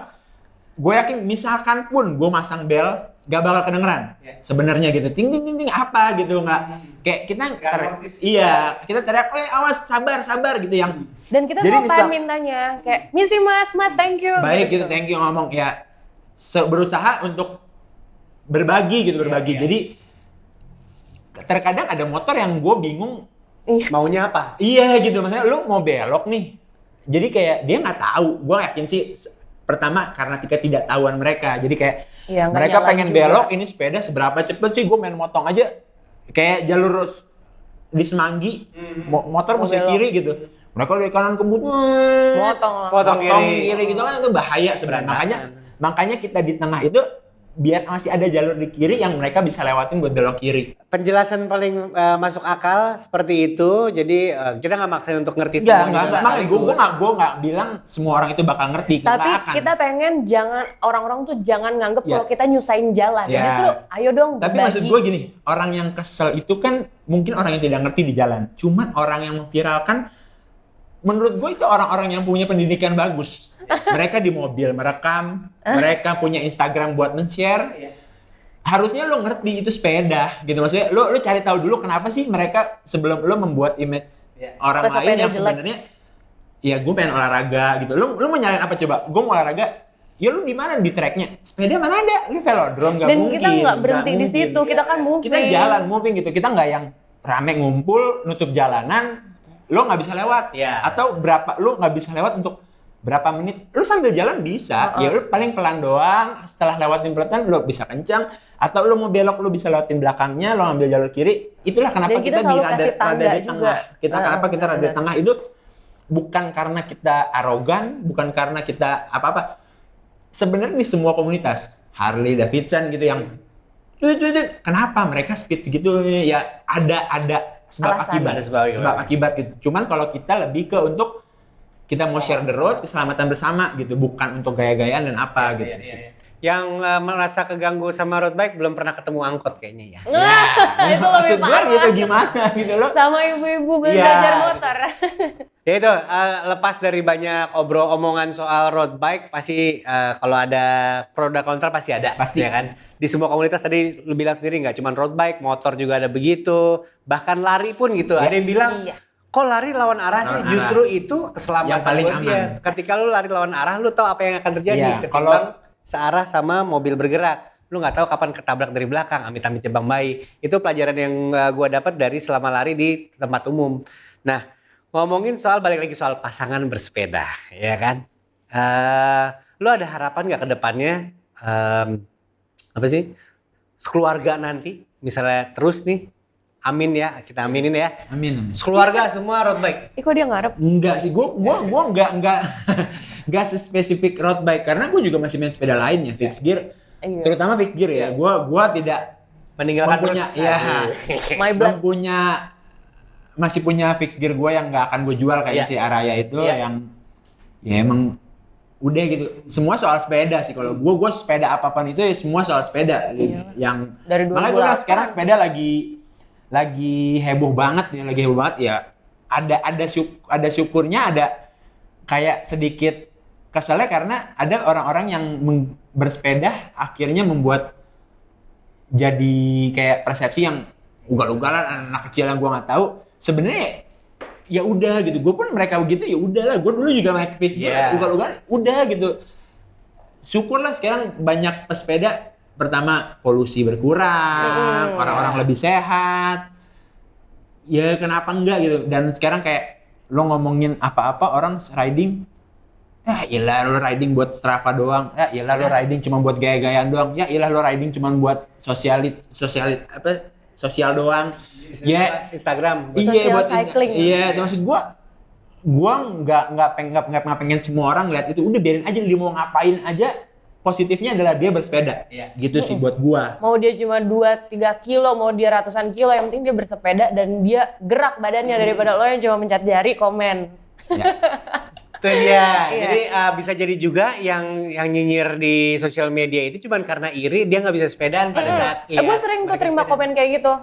Gue yakin misalkan pun gue masang bel gak bakal kedengeran. Iya. Sebenarnya gitu. Ting ting ting ting apa gitu nggak kayak kita Nggak notice. iya kita teriak, awas sabar gitu yang Dan kita Jadi sopan bisa- mintanya. Kayak, misi mas, thank you. baik gitu, thank you ngomong ya berusaha untuk berbagi gitu berbagi. Iya. Jadi terkadang ada motor yang gue bingung. Maunya apa? Iya gitu, maksudnya lu mau belok nih. Jadi kayak dia nggak tahu. Gue yakin sih pertama karena tidak tahuan mereka. Jadi kayak Iya, nggak mereka nyalain pengen juga. belok ini sepeda seberapa cepet sih gue main motong aja kayak jalur di Semanggi motor Mau mesti belok. kiri gitu. Mereka dari kanan kebut Motong lah. Potong kiri gitu kan itu bahaya sebenarnya. Berantakan. Makanya kita di tengah itu biar masih ada jalur di kiri yang mereka bisa lewatin buat belok kiri. Penjelasan paling masuk akal seperti itu. Jadi kita nggak maksain untuk ngerti Enggak, semuanya makanya sekaligus. gue nggak bilang semua orang itu bakal ngerti. Tapi nggak akan. kita pengen orang-orang tuh jangan nganggep Ya. kalau kita nyusahin jalan. Ya. Justru ayo dong Tapi berbagi. maksud gue gini, orang yang kesel itu kan mungkin orang yang tidak ngerti di jalan. Cuman orang yang memviralkan, menurut gue itu orang-orang yang punya pendidikan bagus. Mereka di mobil merekam, mereka punya Instagram buat men-share. Iya. Harusnya lo ngerti itu sepeda gitu. Maksudnya lo cari tahu dulu kenapa sih mereka sebelum lo membuat image Iya. orang Pesepeda lain yang jelek. sebenarnya ya gue pengen olahraga gitu. Lo mau nyalain apa coba? Gue mau olahraga. Ya lu di mana di tracknya? Sepeda mana ada? Lu velodrome nggak Dan mungkin. kita nggak berhenti nggak di mungkin. situ, kita kan moving. Kita jalan moving gitu. Kita nggak yang rame ngumpul nutup jalanan. Lo nggak bisa lewat. Iya. Atau lo nggak bisa lewat untuk berapa menit? Lo sambil jalan bisa. Ya lo paling pelan doang. Setelah lewatin pelan lo bisa kencang. Atau lo mau belok lo bisa lewatin belakangnya. Lo ngambil jalur kiri. Itulah kenapa Dan kita kita, selalu rada kasih tangga di juga. tengah. Kenapa kita rada di benar. tengah itu bukan karena kita arogan, bukan karena kita apa-apa. Sebenarnya di semua komunitas Harley Davidson gitu yang kenapa mereka speed segitu ya ada sebab Alasan. akibat Ada sebab akibat gitu. Cuman kalau kita lebih ke untuk kita mau share the road keselamatan bersama gitu, bukan untuk gaya-gayaan dan apa gitu. Yang merasa keganggu sama road bike belum pernah ketemu angkot kayaknya ya. Itu lebih Maksud gue parah. gitu gimana gitu loh. Sama ibu-ibu Iya. belajar motor. Ya itu lepas dari banyak omongan soal road bike pasti kalau ada pro dan kontra pasti ada. Pasti. Ya kan? Di semua komunitas tadi lu bilang sendiri nggak cuma road bike, motor juga ada begitu. Bahkan lari pun gitu. Ya. Ada yang bilang Iya. kok lari lawan arah sih? Lawan Justru itu keselamatan Yang paling buat dia. aman. Ketika lu lari lawan arah, lu tahu apa yang akan terjadi. Iya, Ketimbang kalau- searah sama mobil bergerak. Lu nggak tahu kapan ketabrak dari belakang, amit-amit jebang bayi. Itu pelajaran yang gua dapat dari selama lari di tempat umum. Nah, ngomongin soal balik lagi soal pasangan bersepeda, ya kan? Lu ada harapan nggak ke depannya? Apa sih? Sekeluarga nanti, misalnya terus nih, amin ya, kita aminin ya. Amin. Sekeluarga semua road bike. Ih, kok dia ngarep? Enggak sih, gua enggak sespesifik road bike karena gue juga masih main sepeda lain ya, fixed gear. Iya. Terutama fixed gear ya. Gua tidak meninggalkan punya, roots. iya, My blood. masih punya fix gear gue yang nggak akan gue jual kayak Iya. si Araya itu Iya. yang ya emang udah gitu. Semua soal sepeda sih. Kalau gue sepeda apapun itu ya semua soal sepeda. Iya. Yang Dari makanya gue 2008. sekarang sepeda lagi heboh banget ya, ya. Ada syukurnya, ada kayak sedikit keselnya karena ada orang-orang yang bersepeda akhirnya membuat jadi kayak persepsi yang ugal-ugalan anak kecil yang gue nggak tahu. Sebenarnya ya udah gitu, gue pun mereka begitu ya udahlah, gue dulu juga naik face Yeah. ugal-ugalan, udah gitu. Syukurlah sekarang banyak pesepeda, pertama polusi berkurang, orang-orang lebih sehat, ya kenapa enggak gitu. Dan sekarang kayak lo ngomongin apa-apa orang riding, ya iyalah lo riding buat Strava doang, ya iyalah lo riding cuma buat gaya-gayaan doang, ya iyalah lo riding cuma buat sosial doang. Ya, Instagram. iya Social buat cycling. iya, itu maksud gua nggak pengen semua orang lihat itu. Udah biarin aja dia mau ngapain aja. Positifnya adalah dia bersepeda. Iya. Gitu sih buat gua. Mau dia cuma 2-3 kilo, mau dia ratusan kilo, yang penting dia bersepeda dan dia gerak badannya daripada lo yang cuma mencet jari komen. Ya. Itu dia. Iya. Jadi bisa jadi juga yang nyinyir di sosial media itu cuman karena iri dia nggak bisa sepedaan pada saat Gue sering tuh terima komen kayak gitu.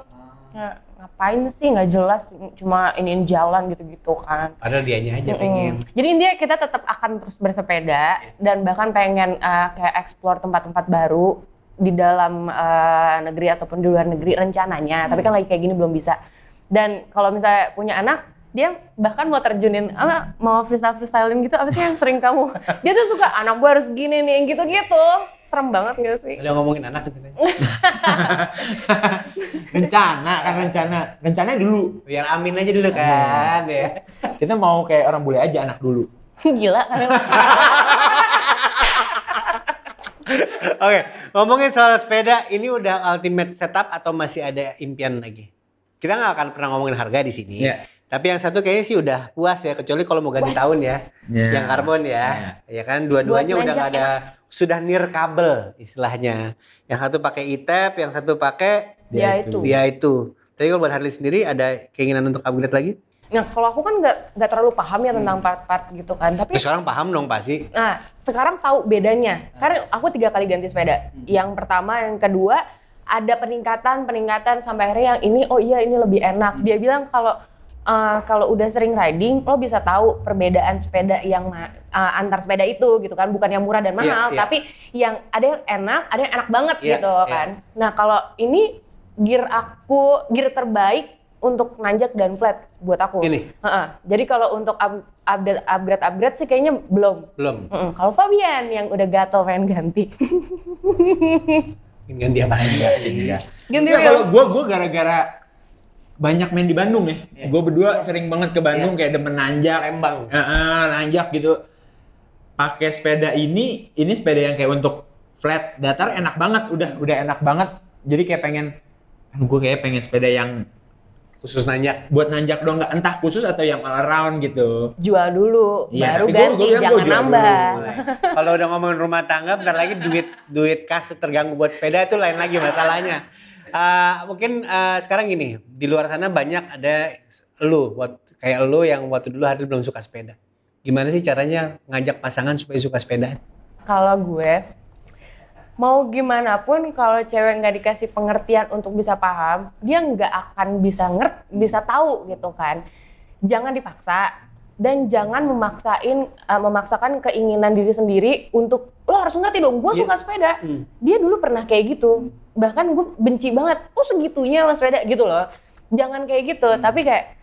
Ya, ngapain sih nggak jelas, cuma iniin jalan gitu-gitu kan. Padahal dianya aja pengen. Jadi intinya kita tetap akan terus bersepeda dan bahkan pengen kayak explore tempat-tempat baru di dalam negeri ataupun di luar negeri rencananya. Tapi kan lagi kayak gini belum bisa. Dan kalau misalnya punya anak, dia bahkan mau terjunin, mau freestyle-freestylein gitu, apa sih yang sering kamu? Dia tuh suka, anak gue harus gini nih, gitu-gitu. Serem banget gak sih? Udah ngomongin anak gitu. Rencananya dulu. Biar amin aja dulu kan ya. Kita mau kayak orang bule aja anak dulu. Gila kan? Oke, ngomongin soal sepeda, ini udah ultimate setup atau masih ada impian lagi? Kita nggak akan pernah ngomongin harga di sini. Iya. Tapi yang satu kayaknya sih udah puas ya, kecuali kalau mau ganti Puas. tahun ya. Iya. Yang karbon ya. Ya kan, dua-duanya Buat udah nggak nanjak ada, sudah near kabel istilahnya. Yang satu pakai e-tap, yang satu pakai Dia itu. dia itu. Tapi kalau buat Harley sendiri ada keinginan untuk upgrade lagi? Nah, kalau aku kan nggak terlalu paham ya tentang part-part gitu kan. Tapi Sekarang paham dong pasti. nah, sekarang tahu bedanya. Karena aku 3 kali ganti sepeda. Yang pertama, yang kedua ada peningkatan sampai akhirnya yang ini, oh iya ini lebih enak. Dia bilang kalau udah sering riding, lo bisa tahu perbedaan sepeda yang antar sepeda itu gitu kan, bukan yang murah dan mahal, Iya. tapi yang ada yang enak, ada yang enak banget Iya, gitu iya. kan. Nah, kalau ini gear terbaik untuk nanjak dan flat buat aku. Ini? Jadi kalau untuk upgrade sih kayaknya belum. Belum. Kalau Fabian yang udah gatel pengen ganti. Ganti apa lagi ya sih? Ganti Enggak, kalau wheels. gue gara-gara banyak main di Bandung ya. Iya. Gue berdua sering banget ke Bandung kayak demen nanjak. Lembang. Nanjak gitu. Pakai sepeda ini sepeda yang kayak untuk flat datar enak banget, udah enak banget. Jadi kayak gue kayak pengen sepeda yang Khusus nanjak. buat nanjak doang, nggak entah khusus atau yang all around gitu. Jual dulu, Iya, baru tapi ganti, gua bilang jangan gua jual nambah. Mulai. Kalau udah ngomongin rumah tangga, bentar lagi duit kas terganggu buat sepeda itu lain lagi masalahnya. Mungkin sekarang gini, di luar sana banyak ada kayak lu yang waktu dulu Harley belum suka sepeda. Gimana sih caranya ngajak pasangan supaya suka sepeda? Kalau gue, mau gimana pun kalau cewek nggak dikasih pengertian untuk bisa paham, dia nggak akan bisa tahu gitu kan. Jangan dipaksa dan jangan memaksakan keinginan diri sendiri untuk lo harus ngerti dong, gue suka sepeda. Dia dulu pernah kayak gitu, bahkan gue benci banget, oh segitunya sama sepeda gitu loh. Jangan kayak gitu, tapi kayak,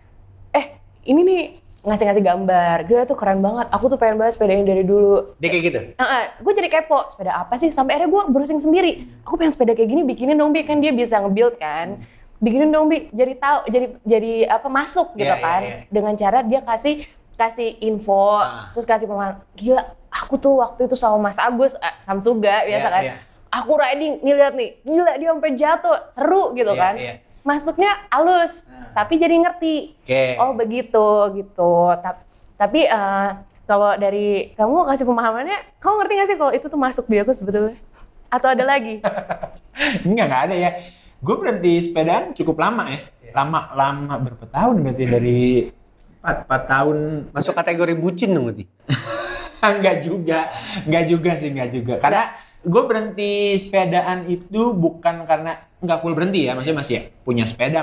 ini nih ngasih gambar, gila tuh keren banget, aku tuh pengen banget sepeda ini dari dulu. Dia kayak gitu? Gue jadi kepo, sepeda apa sih? Sampai akhirnya gue browsing sendiri. Aku pengen sepeda kayak gini, bikinin dong Bi, kan dia bisa nge-build kan. Bikinin dong Bi, jadi masuk gitu kan. Dengan cara dia kasih info, terus kasih pemahaman. Gila, aku tuh waktu itu sama Mas Agus, Samsuga biasa kan. Aku riding, nih lihat nih, gila dia sampai jatuh, seru gitu kan. Masuknya halus, tapi jadi ngerti. Oh begitu gitu. Tapi kalau dari kamu kasih pemahamannya, kamu ngerti nggak sih kalau itu tuh masuk di aku sebetulnya? Atau ada lagi? Enggak ada ya. Gue berhenti sepedaan cukup lama ya. Lama berapa tahun berarti dari 4 tahun. Masuk kategori bucin dong berarti. Enggak juga sih. Karena gue berhenti sepedaan itu bukan karena nggak full berhenti ya, maksudnya masih ya, punya sepeda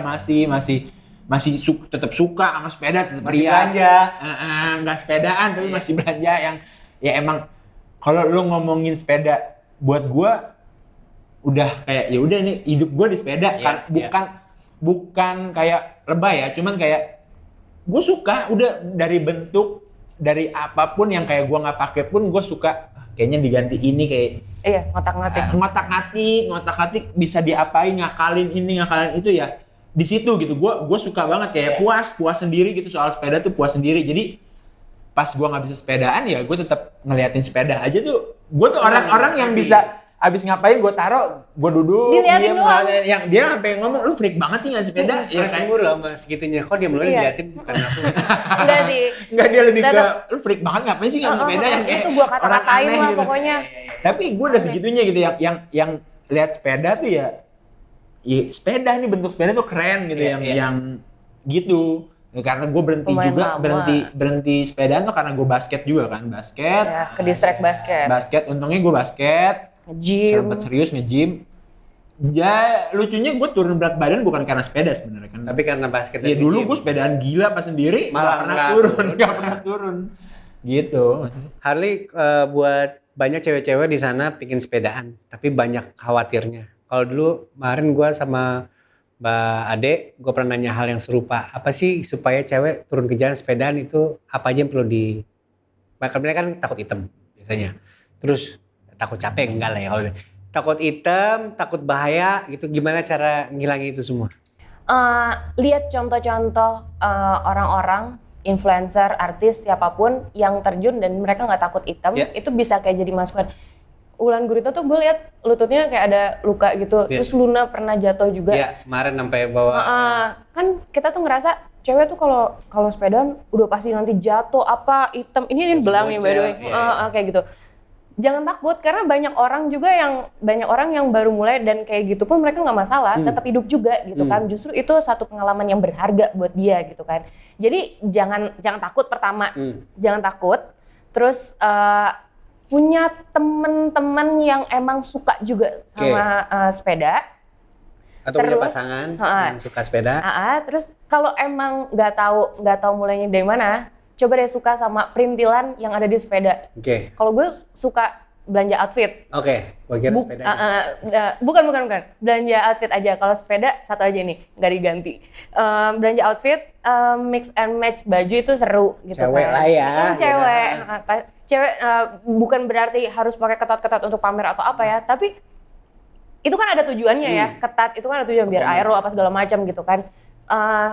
tetap suka sama sepeda, tetap Masih lihat. belanja. Nggak sepedaan tapi masih belanja yang ya emang kalau lu ngomongin sepeda buat gue udah kayak ya udah nih hidup gue di sepeda. Bukan kayak lebay ya, cuman kayak gue suka udah dari bentuk dari apapun yang kayak gue nggak pakai pun gue suka kayaknya diganti ini kayak Iya, ngotak-ngatik bisa diapain, ngakalin ini ngakalin itu ya di situ gitu. Gue suka banget kayak puas sendiri gitu, soal sepeda tuh puas sendiri. Jadi pas gue nggak bisa sepedaan ya gue tetap ngeliatin sepeda aja tuh. Gue tuh orang-orang yang bisa abis ngapain gue taruh, gue duduk Diliatin doang. yang dia sampai ngomong lu freak banget sih nggak sepeda. Ya cemburu sama segitunya. Kok dia melulu diliatin bukan aku. Enggak sih. Enggak, dia lebih ke lu freak banget ngapain sih nggak sepeda yang kayak itu gua orang kata-katain aneh lah gitu. pokoknya. Tapi gue udah segitunya gitu yang lihat sepeda tuh ya sepeda nih, bentuk sepeda tuh keren gitu, yang gitu. Ya, karena gue berhenti Lumayan juga lama. berhenti sepedaan tuh karena gue basket juga kan, Ya, ke distract basket. untungnya gue basket Gym. sempat serius nge-gym. Ya lucunya gue turun berat badan bukan karena sepeda sebenarnya kan. Tapi karena basket Ya dan dulu gym. gue sepedaan gila pas sendiri Malah nggak pernah turun gitu. Harley, buat banyak cewek-cewek di sana pingin sepedaan, tapi banyak khawatirnya. Kalau dulu kemarin gue sama Mbak Ade, gue pernah nanya hal yang serupa. Apa sih supaya cewek turun ke jalan sepedaan itu apa aja yang perlu di... Mereka kan takut hitam biasanya. Terus takut capek enggak lah ya kalau takut hitam, takut bahaya gitu. Gimana cara ngilangin itu semua? Lihat contoh-contoh orang-orang, influencer, artis, siapapun yang terjun dan mereka nggak takut hitam, itu bisa kayak jadi masukan. Wulan Guritno tuh gue lihat lututnya kayak ada luka gitu. Terus Luna pernah jatuh juga. Iya, kemarin sampai bawa. Kan kita tuh ngerasa cewek tuh kalau sepedaan udah pasti nanti jatuh apa hitam. Ini belang nih by the way. Kayak gitu. Jangan takut karena banyak orang yang baru mulai dan kayak gitu pun mereka nggak masalah, tetap hidup juga gitu kan. Justru itu satu pengalaman yang berharga buat dia gitu kan. Jadi jangan takut pertama, jangan takut. Terus punya teman-teman yang emang suka juga sama sepeda. Atau punya pasangan yang suka sepeda. Terus kalau emang nggak tahu mulainya dari mana, coba deh suka sama perintilan yang ada di sepeda. Kalau gue suka belanja outfit. Gue kira sepeda. Bukan. Belanja outfit aja. Kalau sepeda satu aja nih, nggak diganti. Belanja outfit, mix and match baju itu seru gitu. Cewek kan. lah ya. Cewek. Cewek bukan berarti harus pakai ketat-ketat untuk pamer atau apa ya, tapi itu kan ada tujuannya ya. Ketat itu kan ada tujuan biar aero apa segala macam gitu kan.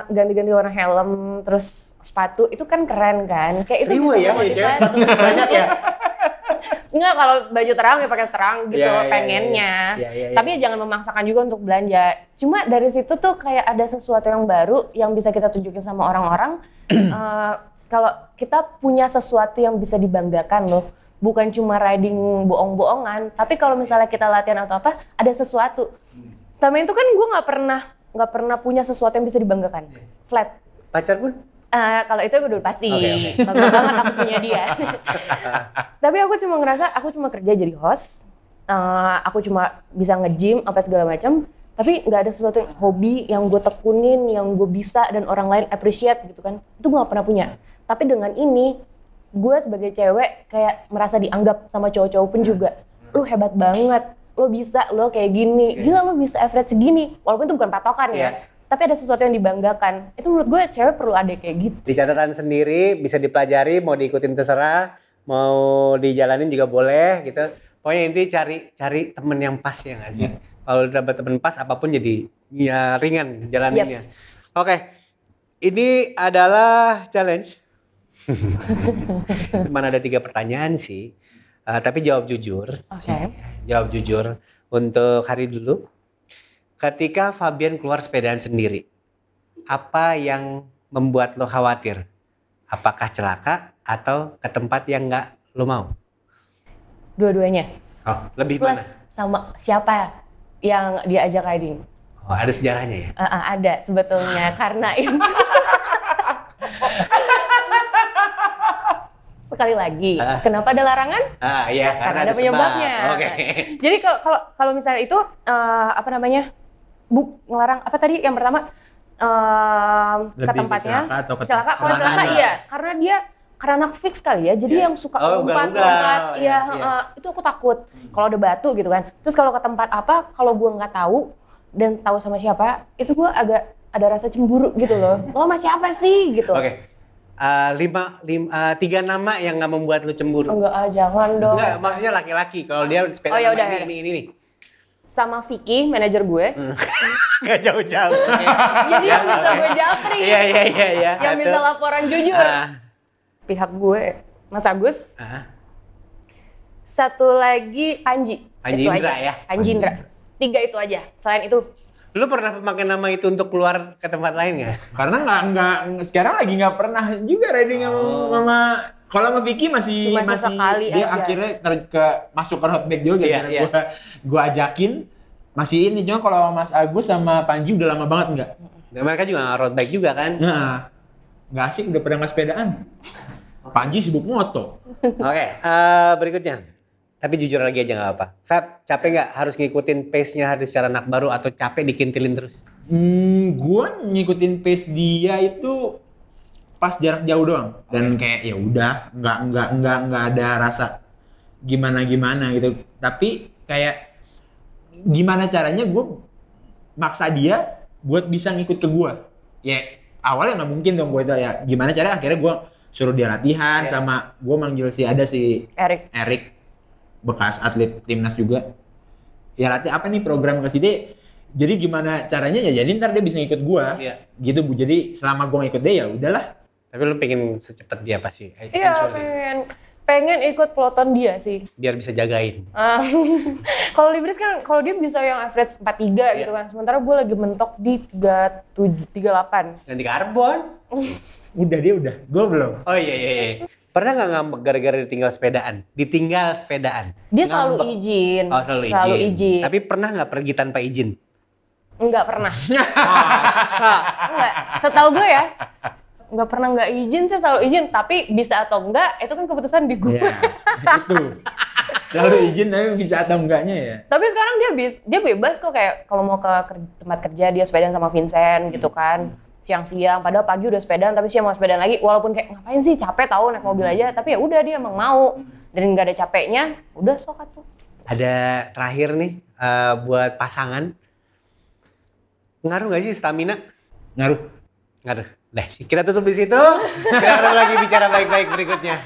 Ganti-ganti warna helm, terus sepatu itu kan keren kan. Kayak itu bisa memotivasi. Banyak ya. Enggak, kalau baju terang ya pakai terang gitu pengennya. Tapi jangan memaksakan juga untuk belanja. Cuma dari situ tuh kayak ada sesuatu yang baru yang bisa kita tunjukin sama orang-orang. Kalau kita punya sesuatu yang bisa dibanggakan loh. Bukan cuma riding bohong-bohongan. Tapi kalau misalnya kita latihan atau apa, ada sesuatu. Selama itu kan gue nggak pernah punya sesuatu yang bisa dibanggakan. Flat. Pacar pun? Kalau itu udah pasti, bangga banget aku punya dia. Tapi aku cuma ngerasa, aku cuma kerja jadi host, aku cuma bisa nge-gym apa segala macam, tapi nggak ada sesuatu yang hobi yang gue tekunin, yang gue bisa dan orang lain appreciate gitu kan. Itu gue nggak pernah punya. Tapi dengan ini, gue sebagai cewek kayak merasa dianggap sama cowok-cowok pun juga. Lu hebat banget, lu bisa, lu kayak gini, gila lu bisa average segini. Walaupun itu bukan patokan ya. Tapi ada sesuatu yang dibanggakan. Itu menurut gue cewek perlu ada kayak gitu. Di catatan sendiri bisa dipelajari, mau diikutin terserah, mau dijalanin juga boleh gitu. Pokoknya inti cari temen yang pas ya nggak sih? Kalau dapat temen pas apapun jadi ya ringan jalaninnya. Oke. Ini adalah challenge. Mana ada 3 pertanyaan sih. Tapi jawab jujur. Jawab jujur untuk hari dulu. Ketika Fabian keluar sepedaan sendiri, apa yang membuat lo khawatir? Apakah celaka atau ke tempat yang nggak lo mau? Dua-duanya. Lebih plus mana? Sama siapa yang diajak riding. Oh, ada sejarahnya ya? Ada sebetulnya karena ini. Sekali lagi, kenapa ada larangan? Iya, Karena ada penyebabnya. Oke. Jadi kalau misalnya itu apa namanya? Ngelarang apa tadi yang pertama ke Lebih tempatnya kecelakaan atau kecelakaan. Kalau kecelakaan. kecelakaan iya, karena anak fix kali ya. Jadi yang suka lompat, iya. itu aku takut. Kalau ada batu gitu kan. Terus kalau ke tempat apa, kalau gua nggak tahu dan tahu sama siapa, itu gua agak ada rasa cemburu gitu loh. Lo sama siapa sih gitu? Oke. 3 nama yang nggak membuat lu cemburu. Enggak, jangan dong. Enggak, maksudnya laki-laki. Kalau dia sepeda Oh, ya nama udah. ini nih. Sama Vicky, manajer gue. Nggak jauh-jauh. Jadi yang bisa gue japri. Iya. Yang bisa laporan jujur. Pihak gue, Mas Agus. Satu lagi Panji. Panji Itu Indra aja. ya? Panji Indra. 3 itu aja. Selain itu, Lu pernah pakai nama itu untuk keluar ke tempat lain nggak? Karena nggak sekarang lagi nggak pernah juga riding sama kalau sama Vicky masih Cuma sesekali dia aja. akhirnya masuk ke road bike juga Iya, gara-gara gua ajakin masih ini. Cuma kalau Mas Agus sama Panji udah lama banget nggak. Nah, mereka juga nggak road bike juga kan? Nah, nggak asik udah pada nggak sepedaan. Panji sibuk moto. Oke, berikutnya. Tapi jujur lagi aja nggak apa. Fab, capek nggak harus ngikutin pace-nya Hadi secara anak baru atau capek dikintilin terus? Gua ngikutin pace dia itu pas jarak jauh doang dan kayak ya udah nggak ada rasa gimana gitu. Tapi kayak gimana caranya gue maksa dia buat bisa ngikut ke gua. Ya awalnya nggak mungkin dong gue itu ya. Gimana caranya akhirnya gue suruh dia latihan sama gue manggil si Erik bekas atlet timnas juga. Ya latih apa nih program ke sini. Jadi gimana caranya ya jadi ntar dia bisa ngikut gua. Iya. Gitu Bu. Jadi selama gua ngikut dia ya udahlah. Tapi lu pengen secepat dia pasti. iya pengen ikut peloton dia sih. Biar bisa jagain. Kalau Libris kan kalau dia bisa yang average 43 gitu kan. Sementara gue lagi mentok di 38. Ganti karbon. Udah dia udah. Gua belum. Oh iya. Pernah nggak ngambek gara-gara ditinggal sepedaan? Dia Ngambek. selalu izin. Oh selalu izin. Tapi pernah nggak pergi tanpa izin? Enggak pernah. Masa? Enggak. Setahu gue ya. Enggak pernah enggak izin sih, selalu izin. Tapi bisa atau enggak, itu kan keputusan di gue. Ya, itu. Selalu izin tapi bisa atau enggaknya ya. Tapi sekarang dia bebas kok kayak kalau mau ke tempat kerja dia sepedaan sama Vincent gitu kan. Siang-siang, padahal pagi udah sepedaan tapi siang mau sepedaan lagi. Walaupun kayak ngapain sih capek tahu naik mobil aja, tapi ya udah dia emang mau. Dan nggak ada capeknya, udah sok atuh. Ada terakhir nih buat pasangan. Ngaruh nggak sih stamina? Ngaruh. Ngaruh. Dah, kita tutup di situ. Kita ketemu lagi bicara baik-baik berikutnya.